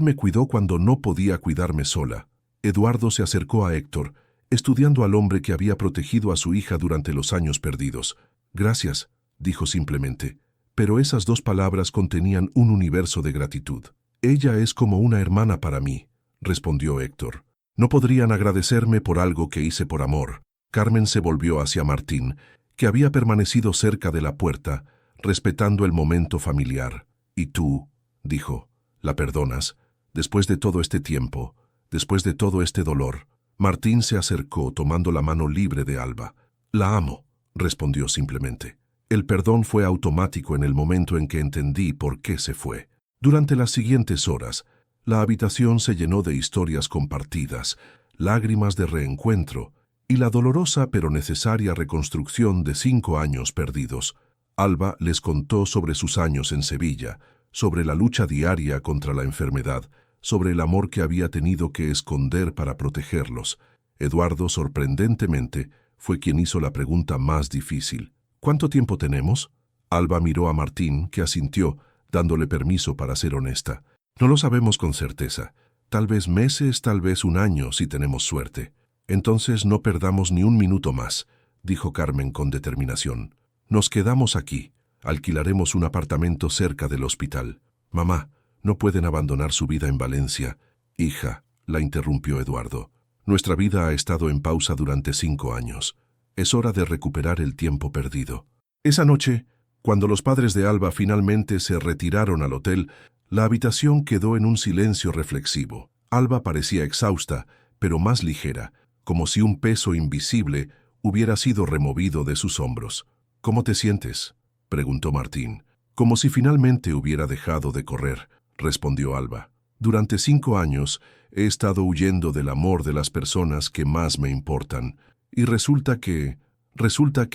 [SPEAKER 1] me cuidó cuando no podía cuidarme sola». Eduardo se acercó a Héctor, estudiando al hombre que había protegido a su hija durante los años perdidos. «Gracias», dijo simplemente, pero esas 2 palabras contenían un universo de gratitud. «Ella es como una hermana para mí», respondió Héctor. «No podrían agradecerme por algo que hice por amor». Carmen se volvió hacia Martín, que había permanecido cerca de la puerta, respetando el momento familiar. «¿Y tú?», dijo. «¿La perdonas? Después de todo este tiempo, después de todo este dolor». Martín se acercó tomando la mano libre de Alba. «La amo», respondió simplemente. El perdón fue automático en el momento en que entendí por qué se fue. Durante las siguientes horas, la habitación se llenó de historias compartidas, lágrimas de reencuentro y la dolorosa pero necesaria reconstrucción de 5 años perdidos. Alba les contó sobre sus años en Sevilla, sobre la lucha diaria contra la enfermedad, sobre el amor que había tenido que esconder para protegerlos. Eduardo, sorprendentemente, fue quien hizo la pregunta más difícil. «¿Cuánto tiempo tenemos?». Alba miró a Martín, que asintió, dándole permiso para ser honesta. «No lo sabemos con certeza. Tal vez meses, tal vez 1 año, si tenemos suerte». «Entonces no perdamos ni 1 minuto más», dijo Carmen con determinación. «Nos quedamos aquí. Alquilaremos un apartamento cerca del hospital». «Mamá, no pueden abandonar su vida en Valencia». «Hija», la interrumpió Eduardo. «Nuestra vida ha estado en pausa durante 5 años. Es hora de recuperar el tiempo perdido». Esa noche, cuando los padres de Alba finalmente se retiraron al hotel, la habitación quedó en un silencio reflexivo. Alba parecía exhausta, pero más ligera, como si un peso invisible hubiera sido removido de sus hombros. «¿Cómo te sientes?», preguntó Martín. «Como si finalmente hubiera dejado de correr», respondió Alba. «Durante 5 años he estado huyendo del amor de las personas que más me importan, y resulta que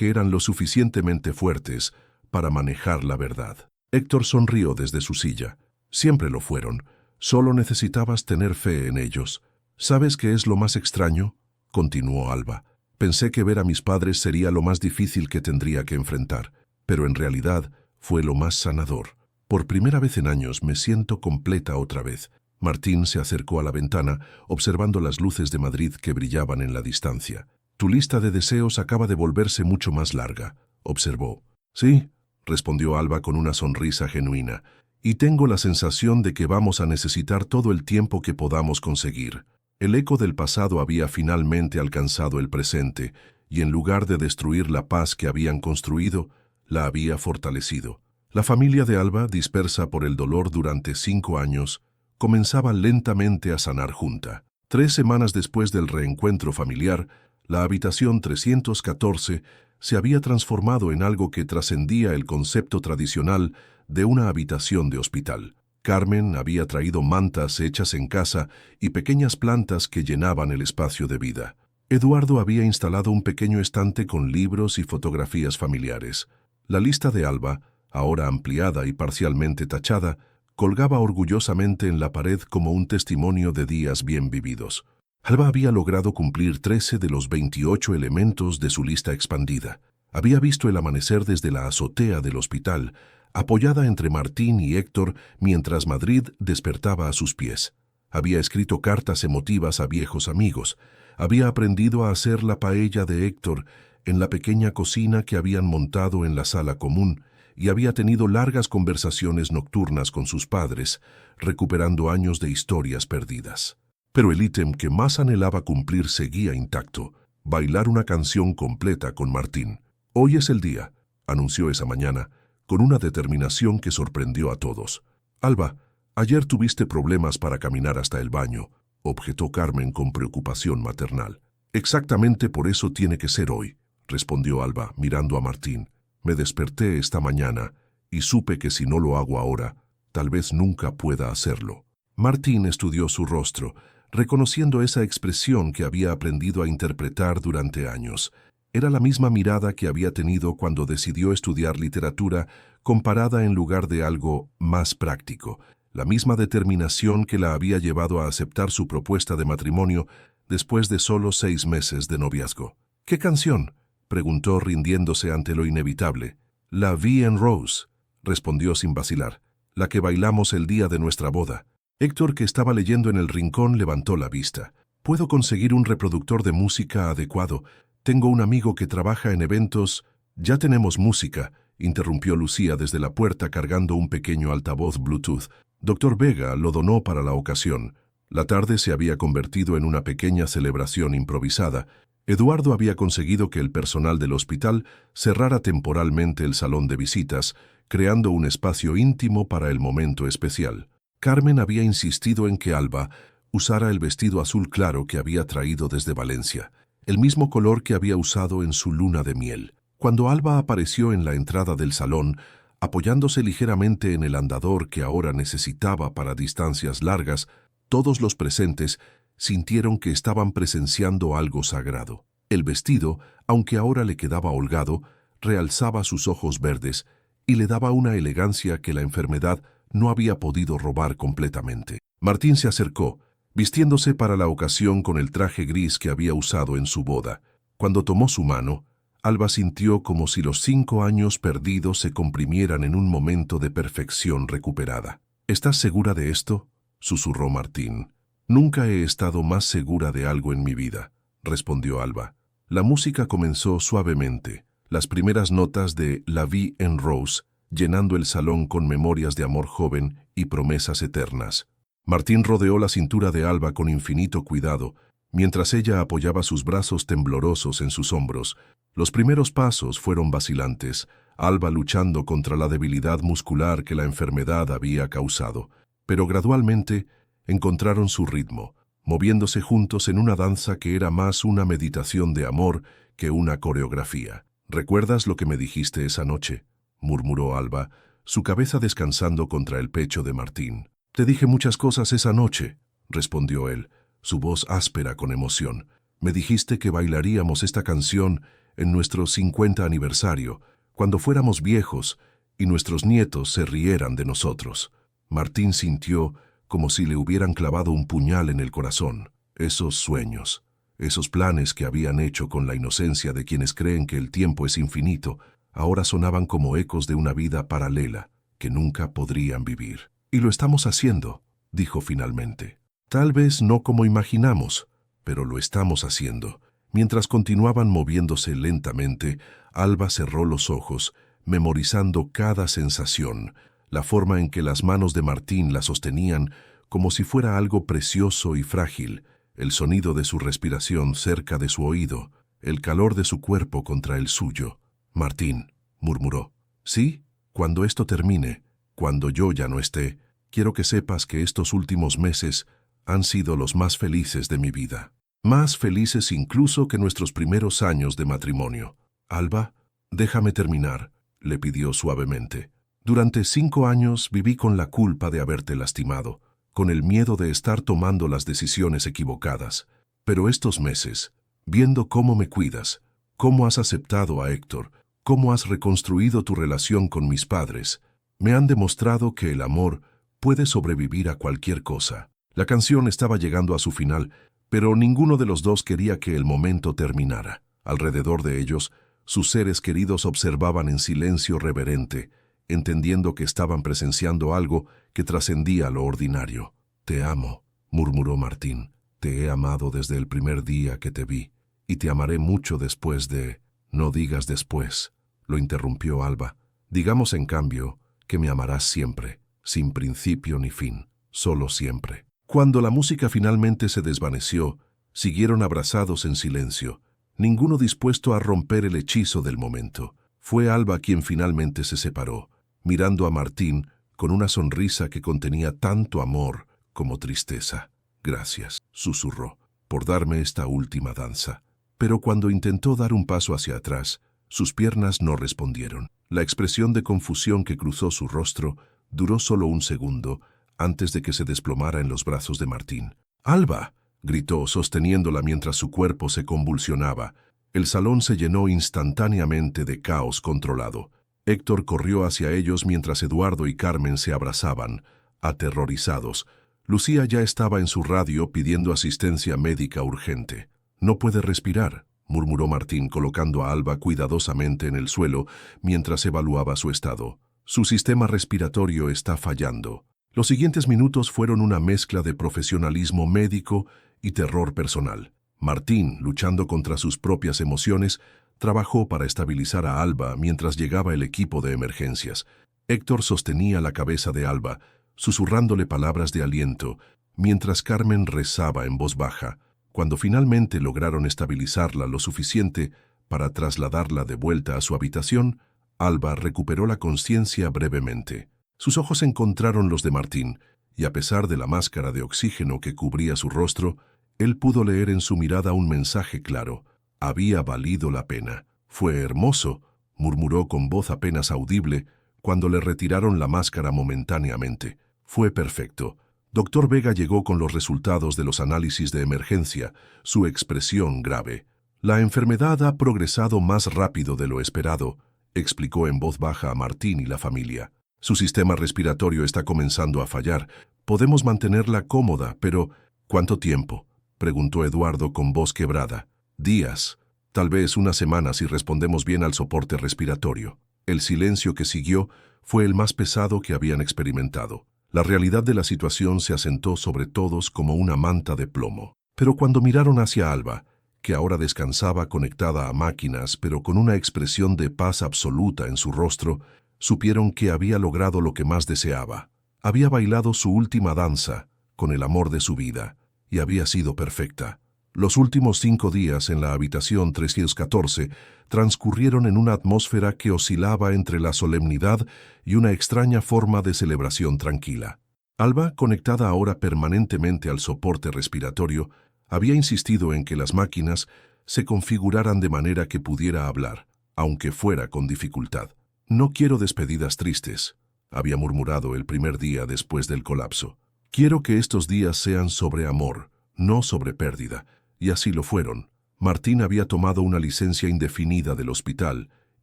[SPEAKER 1] eran lo suficientemente fuertes para manejar la verdad». Héctor sonrió desde su silla. «Siempre lo fueron. Solo necesitabas tener fe en ellos». «¿Sabes qué es lo más extraño?», continuó Alba. «Pensé que ver a mis padres sería lo más difícil que tendría que enfrentar, pero en realidad fue lo más sanador. Por primera vez en años me siento completa otra vez». Martín se acercó a la ventana, observando las luces de Madrid que brillaban en la distancia. «Tu lista de deseos acaba de volverse mucho más larga», observó. «Sí», respondió Alba con una sonrisa genuina, «y tengo la sensación de que vamos a necesitar todo el tiempo que podamos conseguir». El eco del pasado había finalmente alcanzado el presente, y en lugar de destruir la paz que habían construido, la había fortalecido. La familia de Alba, dispersa por el dolor durante 5 años, comenzaba lentamente a sanar junta. 3 semanas después del reencuentro familiar, la habitación 314 se había transformado en algo que trascendía el concepto tradicional de una habitación de hospital. Carmen había traído mantas hechas en casa y pequeñas plantas que llenaban el espacio de vida. Eduardo había instalado un pequeño estante con libros y fotografías familiares. La lista de Alba, ahora ampliada y parcialmente tachada, colgaba orgullosamente en la pared como un testimonio de días bien vividos. Alba había logrado cumplir 13 de los 28 elementos de su lista expandida. Había visto el amanecer desde la azotea del hospital, apoyada entre Martín y Héctor mientras Madrid despertaba a sus pies. Había escrito cartas emotivas a viejos amigos. Había aprendido a hacer la paella de Héctor en la pequeña cocina que habían montado en la sala común, y había tenido largas conversaciones nocturnas con sus padres, recuperando años de historias perdidas. Pero el ítem que más anhelaba cumplir seguía intacto: bailar una canción completa con Martín. «Hoy es el día», anunció esa mañana, con una determinación que sorprendió a todos. «Alba, ayer tuviste problemas para caminar hasta el baño», objetó Carmen con preocupación maternal. «Exactamente por eso tiene que ser hoy», respondió Alba, mirando a Martín. «Me desperté esta mañana y supe que si no lo hago ahora, tal vez nunca pueda hacerlo». Martín estudió su rostro, reconociendo esa expresión que había aprendido a interpretar durante años. Era la misma mirada que había tenido cuando decidió estudiar literatura comparada en lugar de algo más práctico, la misma determinación que la había llevado a aceptar su propuesta de matrimonio después de solo 6 meses de noviazgo. «¿Qué canción?», preguntó rindiéndose ante lo inevitable. «La Vie en Rose», respondió sin vacilar, «la que bailamos el día de nuestra boda». Héctor, que estaba leyendo en el rincón, levantó la vista. «¿Puedo conseguir un reproductor de música adecuado? Tengo un amigo que trabaja en eventos». «Ya tenemos música», interrumpió Lucía desde la puerta cargando un pequeño altavoz Bluetooth. Dr. Vega lo donó para la ocasión. La tarde se había convertido en una pequeña celebración improvisada. Eduardo había conseguido que el personal del hospital cerrara temporalmente el salón de visitas, creando un espacio íntimo para el momento especial. Carmen había insistido en que Alba usara el vestido azul claro que había traído desde Valencia, el mismo color que había usado en su luna de miel. Cuando Alba apareció en la entrada del salón, apoyándose ligeramente en el andador que ahora necesitaba para distancias largas, todos los presentes sintieron que estaban presenciando algo sagrado. El vestido, aunque ahora le quedaba holgado, realzaba sus ojos verdes y le daba una elegancia que la enfermedad no había podido robar completamente. Martín se acercó, vistiéndose para la ocasión con el traje gris que había usado en su boda. Cuando tomó su mano, Alba sintió como si los 5 años perdidos se comprimieran en un momento de perfección recuperada. «¿Estás segura de esto?», susurró Martín. «Nunca he estado más segura de algo en mi vida», respondió Alba. La música comenzó suavemente, las primeras notas de La Vie en Rose, llenando el salón con memorias de amor joven y promesas eternas. Martín rodeó la cintura de Alba con infinito cuidado, mientras ella apoyaba sus brazos temblorosos en sus hombros. Los primeros pasos fueron vacilantes, Alba luchando contra la debilidad muscular que la enfermedad había causado, pero gradualmente encontraron su ritmo, moviéndose juntos en una danza que era más una meditación de amor que una coreografía. «¿Recuerdas lo que me dijiste esa noche?», murmuró Alba, su cabeza descansando contra el pecho de Martín. «Te dije muchas cosas esa noche», respondió él, su voz áspera con emoción. «Me dijiste que bailaríamos esta canción en nuestro 50 aniversario, cuando fuéramos viejos y nuestros nietos se rieran de nosotros». Martín sintió como si le hubieran clavado un puñal en el corazón. Esos sueños, esos planes que habían hecho con la inocencia de quienes creen que el tiempo es infinito, ahora sonaban como ecos de una vida paralela que nunca podrían vivir. «Y lo estamos haciendo», dijo finalmente. «Tal vez no como imaginamos, pero lo estamos haciendo». Mientras continuaban moviéndose lentamente, Alba cerró los ojos, memorizando cada sensación, la forma en que las manos de Martín la sostenían como si fuera algo precioso y frágil, el sonido de su respiración cerca de su oído, el calor de su cuerpo contra el suyo. «Martín», murmuró, «sí, cuando esto termine, cuando yo ya no esté, quiero que sepas que estos últimos meses han sido los más felices de mi vida. Más felices incluso que nuestros primeros años de matrimonio». «Alba, déjame terminar», le pidió suavemente. «Durante 5 años viví con la culpa de haberte lastimado, con el miedo de estar tomando las decisiones equivocadas. Pero estos meses, viendo cómo me cuidas, cómo has aceptado a Héctor, cómo has reconstruido tu relación con mis padres, me han demostrado que el amor puede sobrevivir a cualquier cosa». La canción estaba llegando a su final, pero ninguno de los dos quería que el momento terminara. Alrededor de ellos, sus seres queridos observaban en silencio reverente, entendiendo que estaban presenciando algo que trascendía lo ordinario. «Te amo», murmuró Martín. «Te he amado desde el primer día que te vi, y te amaré mucho después de...». «No digas después», lo interrumpió Alba. «Digamos, en cambio, que me amarás siempre, sin principio ni fin, solo siempre». Cuando la música finalmente se desvaneció, siguieron abrazados en silencio, ninguno dispuesto a romper el hechizo del momento. Fue Alba quien finalmente se separó, mirando a Martín con una sonrisa que contenía tanto amor como tristeza. «Gracias», susurró, «por darme esta última danza». Pero cuando intentó dar un paso hacia atrás, sus piernas no respondieron. La expresión de confusión que cruzó su rostro duró solo un segundo antes de que se desplomara en los brazos de Martín. «¡Alba!», gritó, sosteniéndola mientras su cuerpo se convulsionaba. El salón se llenó instantáneamente de caos controlado. Héctor corrió hacia ellos mientras Eduardo y Carmen se abrazaban, aterrorizados. Lucía ya estaba en su radio pidiendo asistencia médica urgente. «No puede respirar», murmuró Martín colocando a Alba cuidadosamente en el suelo mientras evaluaba su estado. «Su sistema respiratorio está fallando». Los siguientes minutos fueron una mezcla de profesionalismo médico y terror personal. Martín, luchando contra sus propias emociones, trabajó para estabilizar a Alba mientras llegaba el equipo de emergencias. Héctor sostenía la cabeza de Alba, susurrándole palabras de aliento, mientras Carmen rezaba en voz baja. Cuando finalmente lograron estabilizarla lo suficiente para trasladarla de vuelta a su habitación, Alba recuperó la conciencia brevemente. Sus ojos encontraron los de Martín, y a pesar de la máscara de oxígeno que cubría su rostro, él pudo leer en su mirada un mensaje claro. Había valido la pena. «Fue hermoso», murmuró con voz apenas audible cuando le retiraron la máscara momentáneamente. «Fue perfecto». Dr. Vega llegó con los resultados de los análisis de emergencia, su expresión grave. «La enfermedad ha progresado más rápido de lo esperado», explicó en voz baja a Martín y la familia. «Su sistema respiratorio está comenzando a fallar. Podemos mantenerla cómoda, pero ¿cuánto tiempo?», preguntó Eduardo con voz quebrada. «Días, tal vez una semana si respondemos bien al soporte respiratorio». El silencio que siguió fue el más pesado que habían experimentado. La realidad de la situación se asentó sobre todos como una manta de plomo. Pero cuando miraron hacia Alba, que ahora descansaba conectada a máquinas pero con una expresión de paz absoluta en su rostro, supieron que había logrado lo que más deseaba. Había bailado su última danza, con el amor de su vida, y había sido perfecta. Los últimos 5 días en la habitación 314 transcurrieron en una atmósfera que oscilaba entre la solemnidad y una extraña forma de celebración tranquila. Alba, conectada ahora permanentemente al soporte respiratorio, había insistido en que las máquinas se configuraran de manera que pudiera hablar, aunque fuera con dificultad. «No quiero despedidas tristes», había murmurado el primer día después del colapso. «Quiero que estos días sean sobre amor, no sobre pérdida», y así lo fueron. Martín había tomado una licencia indefinida del hospital,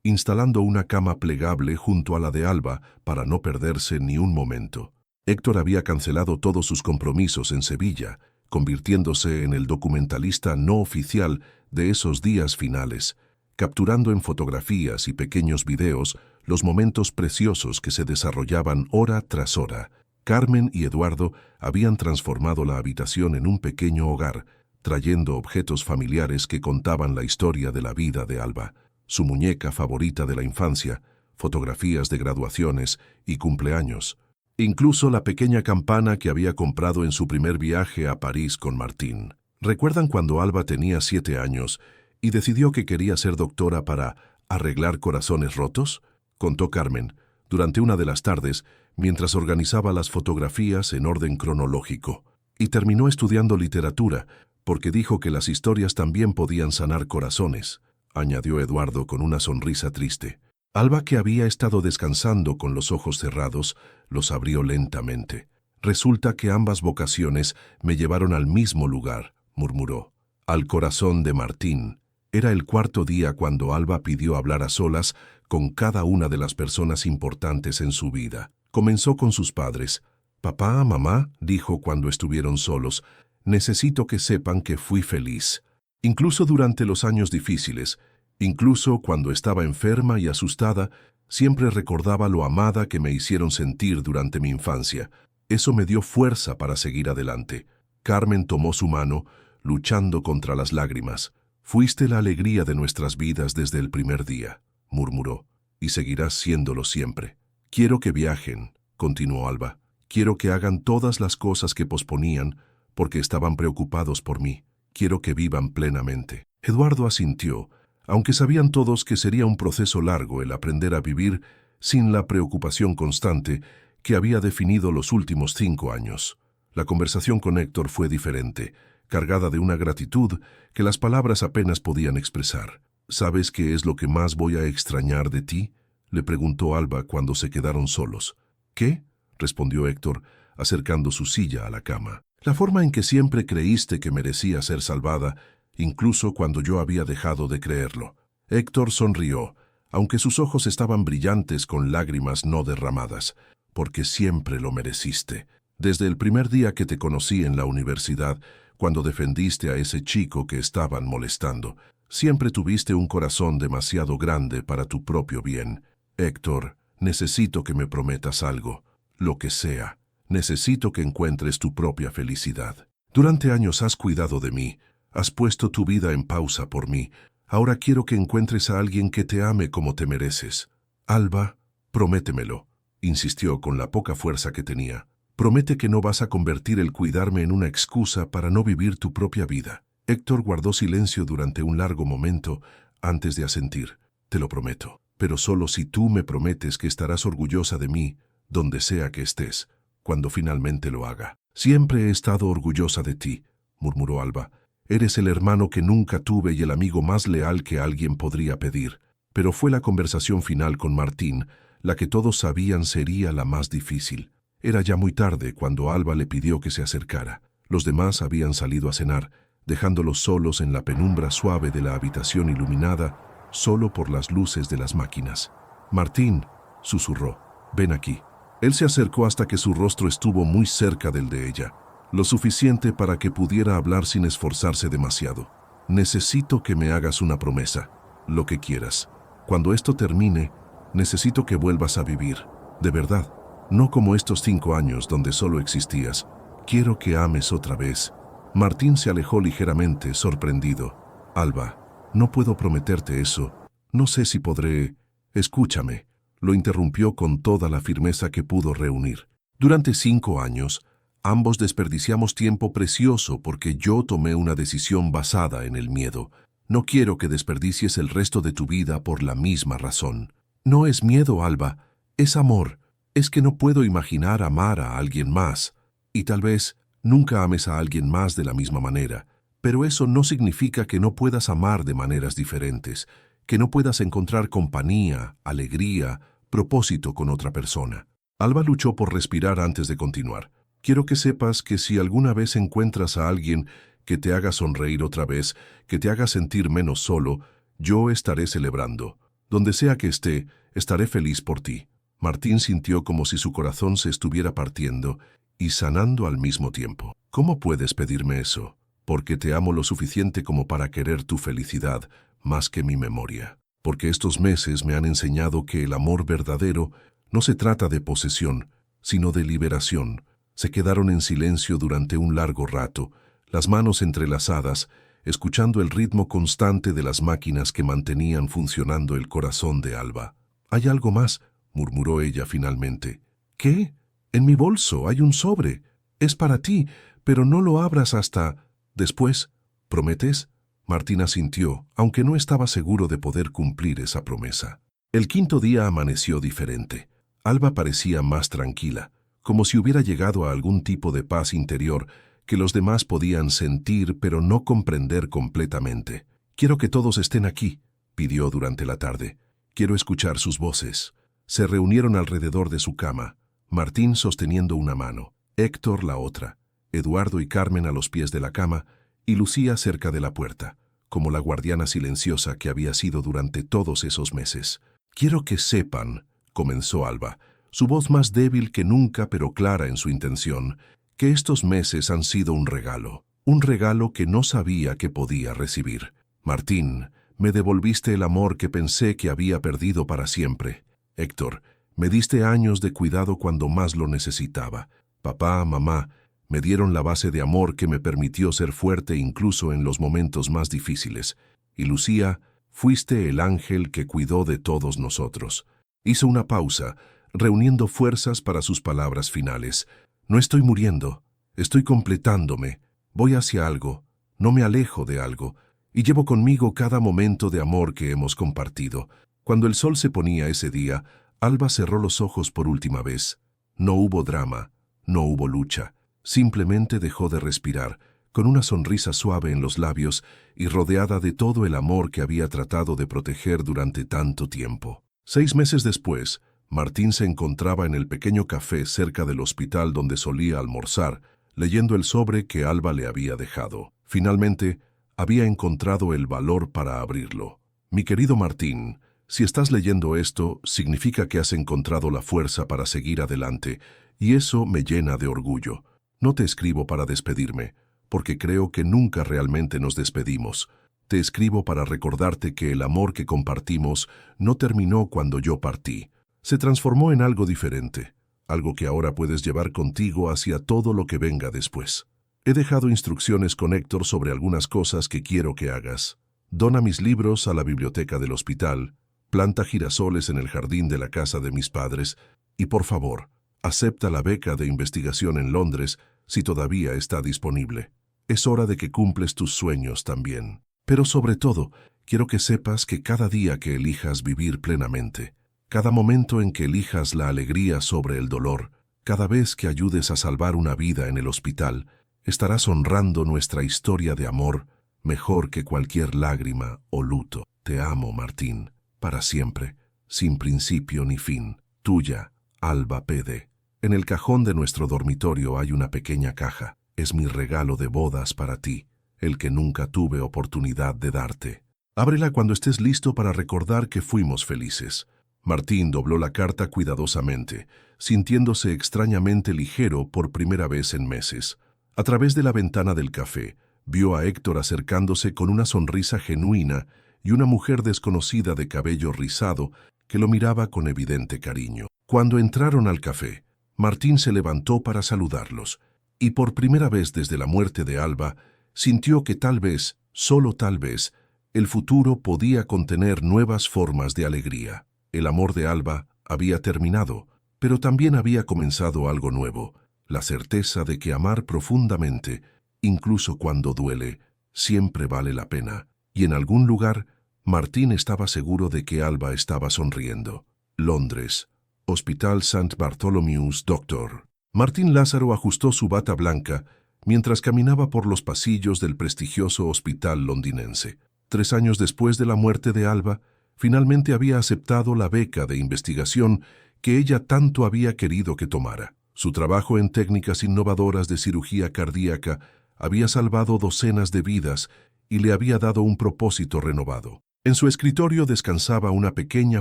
[SPEAKER 1] instalando una cama plegable junto a la de Alba para no perderse ni un momento. Héctor había cancelado todos sus compromisos en Sevilla, convirtiéndose en el documentalista no oficial de esos días finales, capturando en fotografías y pequeños videos los momentos preciosos que se desarrollaban hora tras hora. Carmen y Eduardo habían transformado la habitación en un pequeño hogar, trayendo objetos familiares que contaban la historia de la vida de Alba, su muñeca favorita de la infancia, fotografías de graduaciones y cumpleaños. Incluso la pequeña campana que había comprado en su primer viaje a París con Martín. ¿Recuerdan cuando Alba tenía 7 años y decidió que quería ser doctora para arreglar corazones rotos? Contó Carmen, durante una de las tardes, mientras organizaba las fotografías en orden cronológico. Y terminó estudiando literatura, porque dijo que las historias también podían sanar corazones, añadió Eduardo con una sonrisa triste. Alba, que había estado descansando con los ojos cerrados, los abrió lentamente. «Resulta que ambas vocaciones me llevaron al mismo lugar», murmuró. «Al corazón de Martín». Era el cuarto día cuando Alba pidió hablar a solas con cada una de las personas importantes en su vida. Comenzó con sus padres. «Papá, mamá», dijo cuando estuvieron solos, «necesito que sepan que fui feliz. Incluso durante los años difíciles, incluso cuando estaba enferma y asustada, siempre recordaba lo amada que me hicieron sentir durante mi infancia. Eso me dio fuerza para seguir adelante». Carmen tomó su mano, luchando contra las lágrimas. «Fuiste la alegría de nuestras vidas desde el primer día», murmuró, «y seguirás siéndolo siempre». «Quiero que viajen», continuó Alba. «Quiero que hagan todas las cosas que posponían porque estaban preocupados por mí. Quiero que vivan plenamente». Eduardo asintió, aunque sabían todos que sería un proceso largo el aprender a vivir sin la preocupación constante que había definido los últimos 5 años. La conversación con Héctor fue diferente, cargada de una gratitud que las palabras apenas podían expresar. «¿Sabes qué es lo que más voy a extrañar de ti?», le preguntó Alba cuando se quedaron solos. «¿Qué?», respondió Héctor, acercando su silla a la cama. «La forma en que siempre creíste que merecía ser salvada, incluso cuando yo había dejado de creerlo». Héctor sonrió, aunque sus ojos estaban brillantes con lágrimas no derramadas. «Porque siempre lo mereciste. Desde el primer día que te conocí en la universidad, cuando defendiste a ese chico que estaban molestando. Siempre tuviste un corazón demasiado grande para tu propio bien. Héctor, necesito que me prometas algo, lo que sea. Necesito que encuentres tu propia felicidad. Durante años has cuidado de mí, has puesto tu vida en pausa por mí. Ahora quiero que encuentres a alguien que te ame como te mereces. Alba, prométemelo», insistió con la poca fuerza que tenía. «Promete que no vas a convertir el cuidarme en una excusa para no vivir tu propia vida». Héctor guardó silencio durante un largo momento antes de asentir. «Te lo prometo, pero solo si tú me prometes que estarás orgullosa de mí, donde sea que estés, cuando finalmente lo haga». «Siempre he estado orgullosa de ti», murmuró Alba. «Eres el hermano que nunca tuve y el amigo más leal que alguien podría pedir». Pero fue la conversación final con Martín la que todos sabían sería la más difícil. Era ya muy tarde cuando Alba le pidió que se acercara. Los demás habían salido a cenar, dejándolos solos en la penumbra suave de la habitación iluminada solo por las luces de las máquinas. «Martín», susurró, «ven aquí». Él se acercó hasta que su rostro estuvo muy cerca del de ella, lo suficiente para que pudiera hablar sin esforzarse demasiado. «Necesito que me hagas una promesa, lo que quieras. Cuando esto termine, necesito que vuelvas a vivir, de verdad. No como estos 5 años donde solo existías. Quiero que ames otra vez». Martín se alejó ligeramente, sorprendido. «Alba, no puedo prometerte eso. No sé si podré...». «Escúchame», lo interrumpió con toda la firmeza que pudo reunir. «Durante 5 años, ambos desperdiciamos tiempo precioso porque yo tomé una decisión basada en el miedo. No quiero que desperdicies el resto de tu vida por la misma razón». «No es miedo, Alba, es amor. Es que no puedo imaginar amar a alguien más. Y tal vez nunca ames a alguien más de la misma manera. Pero eso no significa que no puedas amar de maneras diferentes, que no puedas encontrar compañía, alegría, propósito con otra persona. Alba luchó por respirar antes de continuar. Quiero que sepas que si alguna vez encuentras a alguien que te haga sonreír otra vez, que te haga sentir menos solo, yo estaré celebrando. Donde sea que esté, estaré feliz por ti. Martín sintió como si su corazón se estuviera partiendo y sanando al mismo tiempo. ¿Cómo puedes pedirme eso? Porque te amo lo suficiente como para querer tu felicidad más que mi memoria. Porque estos meses me han enseñado que el amor verdadero no se trata de posesión, sino de liberación. Se quedaron en silencio durante un largo rato, las manos entrelazadas, escuchando el ritmo constante de las máquinas que mantenían funcionando el corazón de Alba. «¿Hay algo más?», murmuró ella finalmente. «¿Qué? En mi bolso hay un sobre. Es para ti, pero no lo abras hasta después. ¿Prometes?». Martín asintió, aunque no estaba seguro de poder cumplir esa promesa. El quinto día amaneció diferente. Alba parecía más tranquila, como si hubiera llegado a algún tipo de paz interior que los demás podían sentir pero no comprender completamente. «Quiero que todos estén aquí», pidió durante la tarde. «Quiero escuchar sus voces». Se reunieron alrededor de su cama, Martín sosteniendo una mano, Héctor la otra, Eduardo y Carmen a los pies de la cama y Lucía cerca de la puerta, como la guardiana silenciosa que había sido durante todos esos meses. «Quiero que sepan», comenzó Alba, su voz más débil que nunca pero clara en su intención, «que estos meses han sido un regalo que no sabía que podía recibir. Martín, me devolviste el amor que pensé que había perdido para siempre. Héctor, me diste años de cuidado cuando más lo necesitaba. Papá, mamá, me dieron la base de amor que me permitió ser fuerte incluso en los momentos más difíciles. Y Lucía, fuiste el ángel que cuidó de todos nosotros». Hizo una pausa, reuniendo fuerzas para sus palabras finales. «No estoy muriendo, estoy completándome. Voy hacia algo, no me alejo de algo, y llevo conmigo cada momento de amor que hemos compartido». Cuando el sol se ponía ese día, Alba cerró los ojos por última vez. No hubo drama, no hubo lucha. Simplemente dejó de respirar, con una sonrisa suave en los labios y rodeada de todo el amor que había tratado de proteger durante tanto tiempo. 6 meses después, Martín se encontraba en el pequeño café cerca del hospital donde solía almorzar, leyendo el sobre que Alba le había dejado. Finalmente, había encontrado el valor para abrirlo. «Mi querido Martín, si estás leyendo esto, significa que has encontrado la fuerza para seguir adelante, y eso me llena de orgullo. No te escribo para despedirme, porque creo que nunca realmente nos despedimos. Te escribo para recordarte que el amor que compartimos no terminó cuando yo partí. Se transformó en algo diferente, algo que ahora puedes llevar contigo hacia todo lo que venga después. He dejado instrucciones con Héctor sobre algunas cosas que quiero que hagas. Dona mis libros a la biblioteca del hospital, planta girasoles en el jardín de la casa de mis padres y, por favor, acepta la beca de investigación en Londres si todavía está disponible. Es hora de que cumples tus sueños también. Pero sobre todo, quiero que sepas que cada día que elijas vivir plenamente, cada momento en que elijas la alegría sobre el dolor, cada vez que ayudes a salvar una vida en el hospital, estarás honrando nuestra historia de amor mejor que cualquier lágrima o luto. Te amo, Martín. Para siempre, sin principio ni fin. Tuya, Alba Pede. En el cajón de nuestro dormitorio hay una pequeña caja. Es mi regalo de bodas para ti, el que nunca tuve oportunidad de darte. Ábrela cuando estés listo para recordar que fuimos felices. Martín dobló la carta cuidadosamente, sintiéndose extrañamente ligero por primera vez en meses. A través de la ventana del café, vio a Héctor acercándose con una sonrisa genuina y una mujer desconocida de cabello rizado que lo miraba con evidente cariño. Cuando entraron al café, Martín se levantó para saludarlos, y por primera vez desde la muerte de Alba, sintió que tal vez, solo tal vez, el futuro podía contener nuevas formas de alegría. El amor de Alba había terminado, pero también había comenzado algo nuevo, la certeza de que amar profundamente, incluso cuando duele, siempre vale la pena. Y en algún lugar, Martín estaba seguro de que Alba estaba sonriendo. Londres, Hospital St. Bartholomew's Doctor. Martín Lázaro ajustó su bata blanca mientras caminaba por los pasillos del prestigioso hospital londinense. 3 años después de la muerte de Alba, finalmente había aceptado la beca de investigación que ella tanto había querido que tomara. Su trabajo en técnicas innovadoras de cirugía cardíaca había salvado docenas de vidas y le había dado un propósito renovado. En su escritorio descansaba una pequeña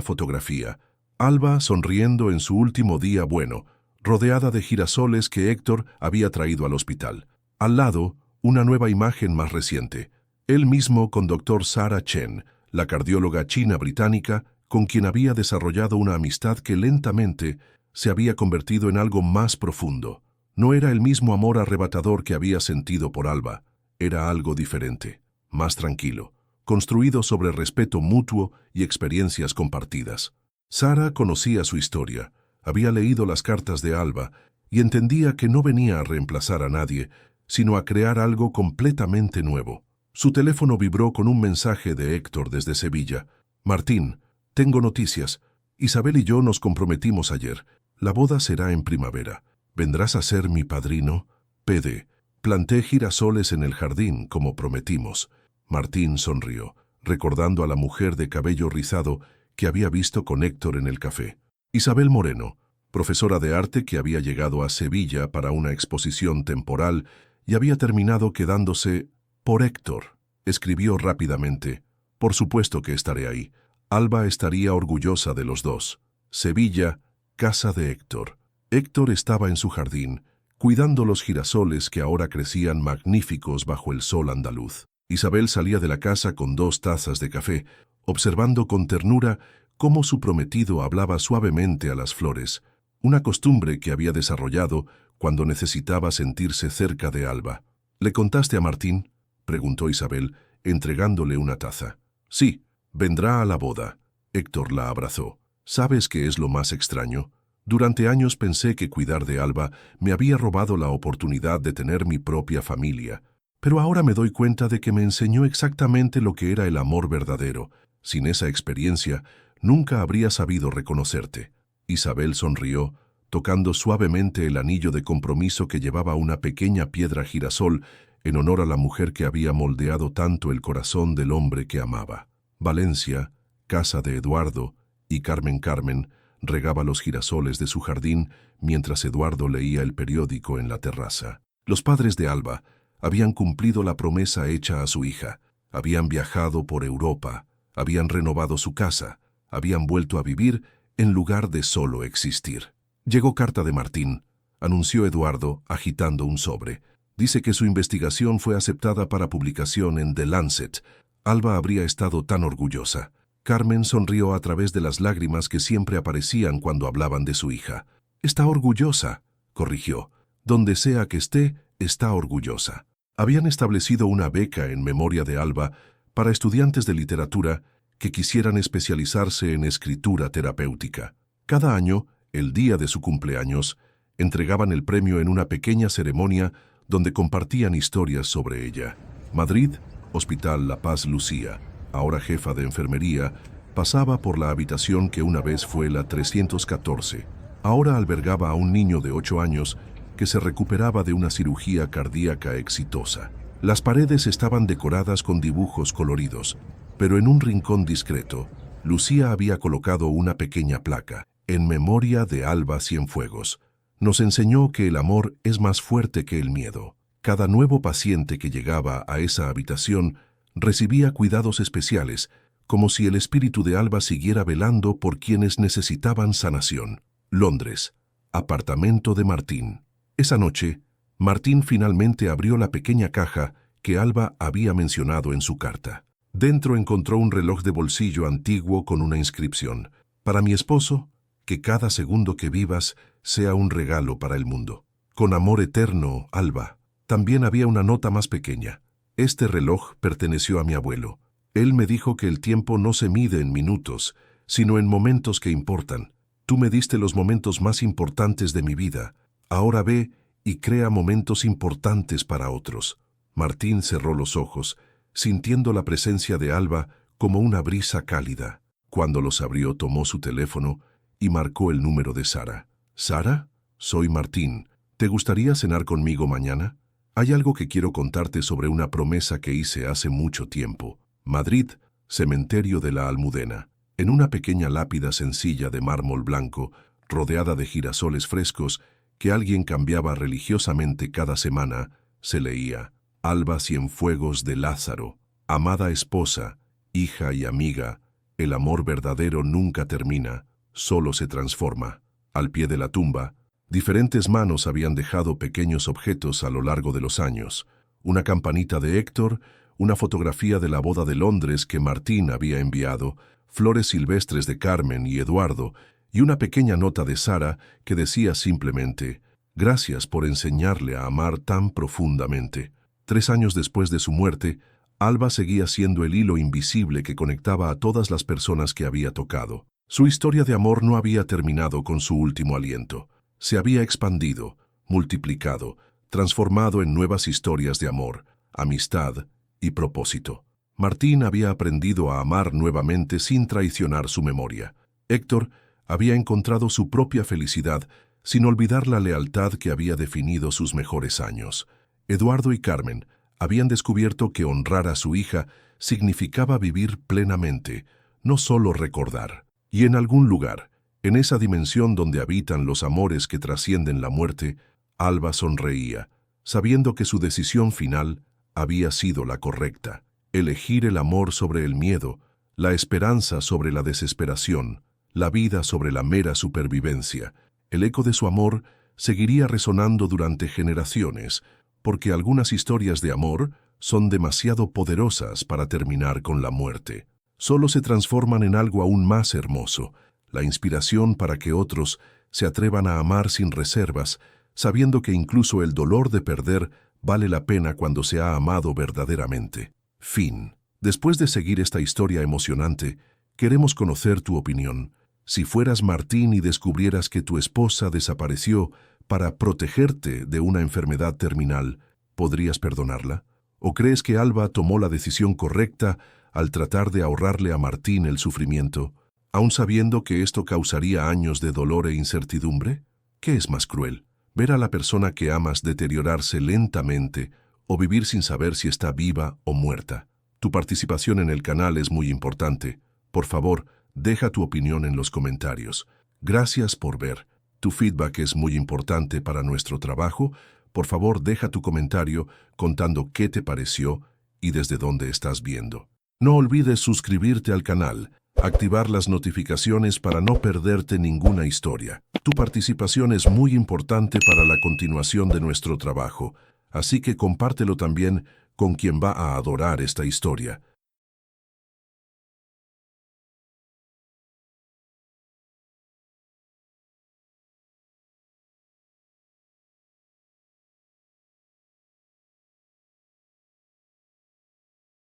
[SPEAKER 1] fotografía, Alba sonriendo en su último día bueno, rodeada de girasoles que Héctor había traído al hospital. Al lado, una nueva imagen más reciente, él mismo con Dr. Sarah Chen, la cardióloga china-británica con quien había desarrollado una amistad que lentamente se había convertido en algo más profundo. No era el mismo amor arrebatador que había sentido por Alba, era algo diferente, más tranquilo, construido sobre respeto mutuo y experiencias compartidas. Sarah conocía su historia, había leído las cartas de Alba y entendía que no venía a reemplazar a nadie, sino a crear algo completamente nuevo. Su teléfono vibró con un mensaje de Héctor desde Sevilla. «Martín, tengo noticias. Isabel y yo nos comprometimos ayer. La boda será en primavera. ¿Vendrás a ser mi padrino? PD. Planté girasoles en el jardín, como prometimos». Martín sonrió, recordando a la mujer de cabello rizado que había visto con Héctor en el café. Isabel Moreno, profesora de arte que había llegado a Sevilla para una exposición temporal y había terminado quedándose por Héctor. Escribió rápidamente: «Por supuesto que estaré ahí. Alba estaría orgullosa de los dos». Sevilla, casa de Héctor. Héctor estaba en su jardín, cuidando los girasoles que ahora crecían magníficos bajo el sol andaluz. Isabel salía de la casa con 2 tazas de café, observando con ternura cómo su prometido hablaba suavemente a las flores, una costumbre que había desarrollado cuando necesitaba sentirse cerca de Alba. «¿Le contaste a Martín?», preguntó Isabel, entregándole una taza. «Sí, vendrá a la boda». Héctor la abrazó. «¿Sabes qué es lo más extraño? Durante años pensé que cuidar de Alba me había robado la oportunidad de tener mi propia familia, pero ahora me doy cuenta de que me enseñó exactamente lo que era el amor verdadero. Sin esa experiencia, nunca habría sabido reconocerte». Isabel sonrió, tocando suavemente el anillo de compromiso que llevaba una pequeña piedra girasol en honor a la mujer que había moldeado tanto el corazón del hombre que amaba. Valencia, casa de Eduardo, y Carmen regaba los girasoles de su jardín mientras Eduardo leía el periódico en la terraza. Los padres de Alba habían cumplido la promesa hecha a su hija, habían viajado por Europa, habían renovado su casa, habían vuelto a vivir en lugar de solo existir. «Llegó carta de Martín», anunció Eduardo, agitando un sobre. «Dice que su investigación fue aceptada para publicación en The Lancet». Alba habría estado tan orgullosa. Carmen sonrió a través de las lágrimas que siempre aparecían cuando hablaban de su hija. «Está orgullosa», corrigió. «Donde sea que esté, está orgullosa». Habían establecido una beca en memoria de Alba para estudiantes de literatura que quisieran especializarse en escritura terapéutica. Cada año, el día de su cumpleaños, entregaban el premio en una pequeña ceremonia donde compartían historias sobre ella. Madrid, Hospital La Paz Lucía, ahora jefa de enfermería, pasaba por la habitación que una vez fue la 314. Ahora albergaba a un niño de 8 años que se recuperaba de una cirugía cardíaca exitosa. Las paredes estaban decoradas con dibujos coloridos, pero en un rincón discreto, Lucía había colocado una pequeña placa, en memoria de Alba Cienfuegos. Nos enseñó que el amor es más fuerte que el miedo. Cada nuevo paciente que llegaba a esa habitación recibía cuidados especiales, como si el espíritu de Alba siguiera velando por quienes necesitaban sanación. Londres, apartamento de Martín. Esa noche, Martín finalmente abrió la pequeña caja que Alba había mencionado en su carta. Dentro encontró un reloj de bolsillo antiguo con una inscripción: «Para mi esposo, que cada segundo que vivas sea un regalo para el mundo. Con amor eterno, Alba». También había una nota más pequeña: «Este reloj perteneció a mi abuelo. Él me dijo que el tiempo no se mide en minutos, sino en momentos que importan. Tú me diste los momentos más importantes de mi vida. Ahora ve y crea momentos importantes para otros». Martín cerró los ojos, sintiendo la presencia de Alba como una brisa cálida. Cuando los abrió, tomó su teléfono y marcó el número de Sara. «¿Sara? Soy Martín. ¿Te gustaría cenar conmigo mañana?» Hay algo que quiero contarte sobre una promesa que hice hace mucho tiempo. Madrid, cementerio de la Almudena. En una pequeña lápida sencilla de mármol blanco, rodeada de girasoles frescos, que alguien cambiaba religiosamente cada semana, se leía: Alba Cienfuegos de Lázaro, amada esposa, hija y amiga, el amor verdadero nunca termina, solo se transforma. Al pie de la tumba, diferentes manos habían dejado pequeños objetos a lo largo de los años: una campanita de Héctor, una fotografía de la boda de Londres que Martín había enviado, flores silvestres de Carmen y Eduardo, y una pequeña nota de Sara que decía simplemente: gracias por enseñarle a amar tan profundamente. 3 años después de su muerte, Alba seguía siendo el hilo invisible que conectaba a todas las personas que había tocado. Su historia de amor no había terminado con su último aliento. Se había expandido, multiplicado, transformado en nuevas historias de amor, amistad y propósito. Martín había aprendido a amar nuevamente sin traicionar su memoria. Héctor había encontrado su propia felicidad sin olvidar la lealtad que había definido sus mejores años. Eduardo y Carmen habían descubierto que honrar a su hija significaba vivir plenamente, no solo recordar. Y en algún lugar, en esa dimensión donde habitan los amores que trascienden la muerte, Alba sonreía, sabiendo que su decisión final había sido la correcta: elegir el amor sobre el miedo, la esperanza sobre la desesperación, la vida sobre la mera supervivencia. El eco de su amor seguiría resonando durante generaciones, porque algunas historias de amor son demasiado poderosas para terminar con la muerte. Solo se transforman en algo aún más hermoso, la inspiración para que otros se atrevan a amar sin reservas, sabiendo que incluso el dolor de perder vale la pena cuando se ha amado verdaderamente. Fin. Después de seguir esta historia emocionante, queremos conocer tu opinión. Si fueras Martín y descubrieras que tu esposa desapareció para protegerte de una enfermedad terminal, ¿podrías perdonarla? ¿O crees que Alba tomó la decisión correcta al tratar de ahorrarle a Martín el sufrimiento, aun sabiendo que esto causaría años de dolor e incertidumbre? ¿Qué es más cruel? ¿Ver a la persona que amas deteriorarse lentamente o vivir sin saber si está viva o muerta? Tu participación en el canal es muy importante. Por favor, deja tu opinión en los comentarios. Gracias por ver. Tu feedback es muy importante para nuestro trabajo. Por favor, deja tu comentario contando qué te pareció y desde dónde estás viendo. No olvides suscribirte al canal, activar las notificaciones para no perderte ninguna historia. Tu participación es muy importante para la continuación de nuestro trabajo, así que compártelo también con quien va a adorar esta historia.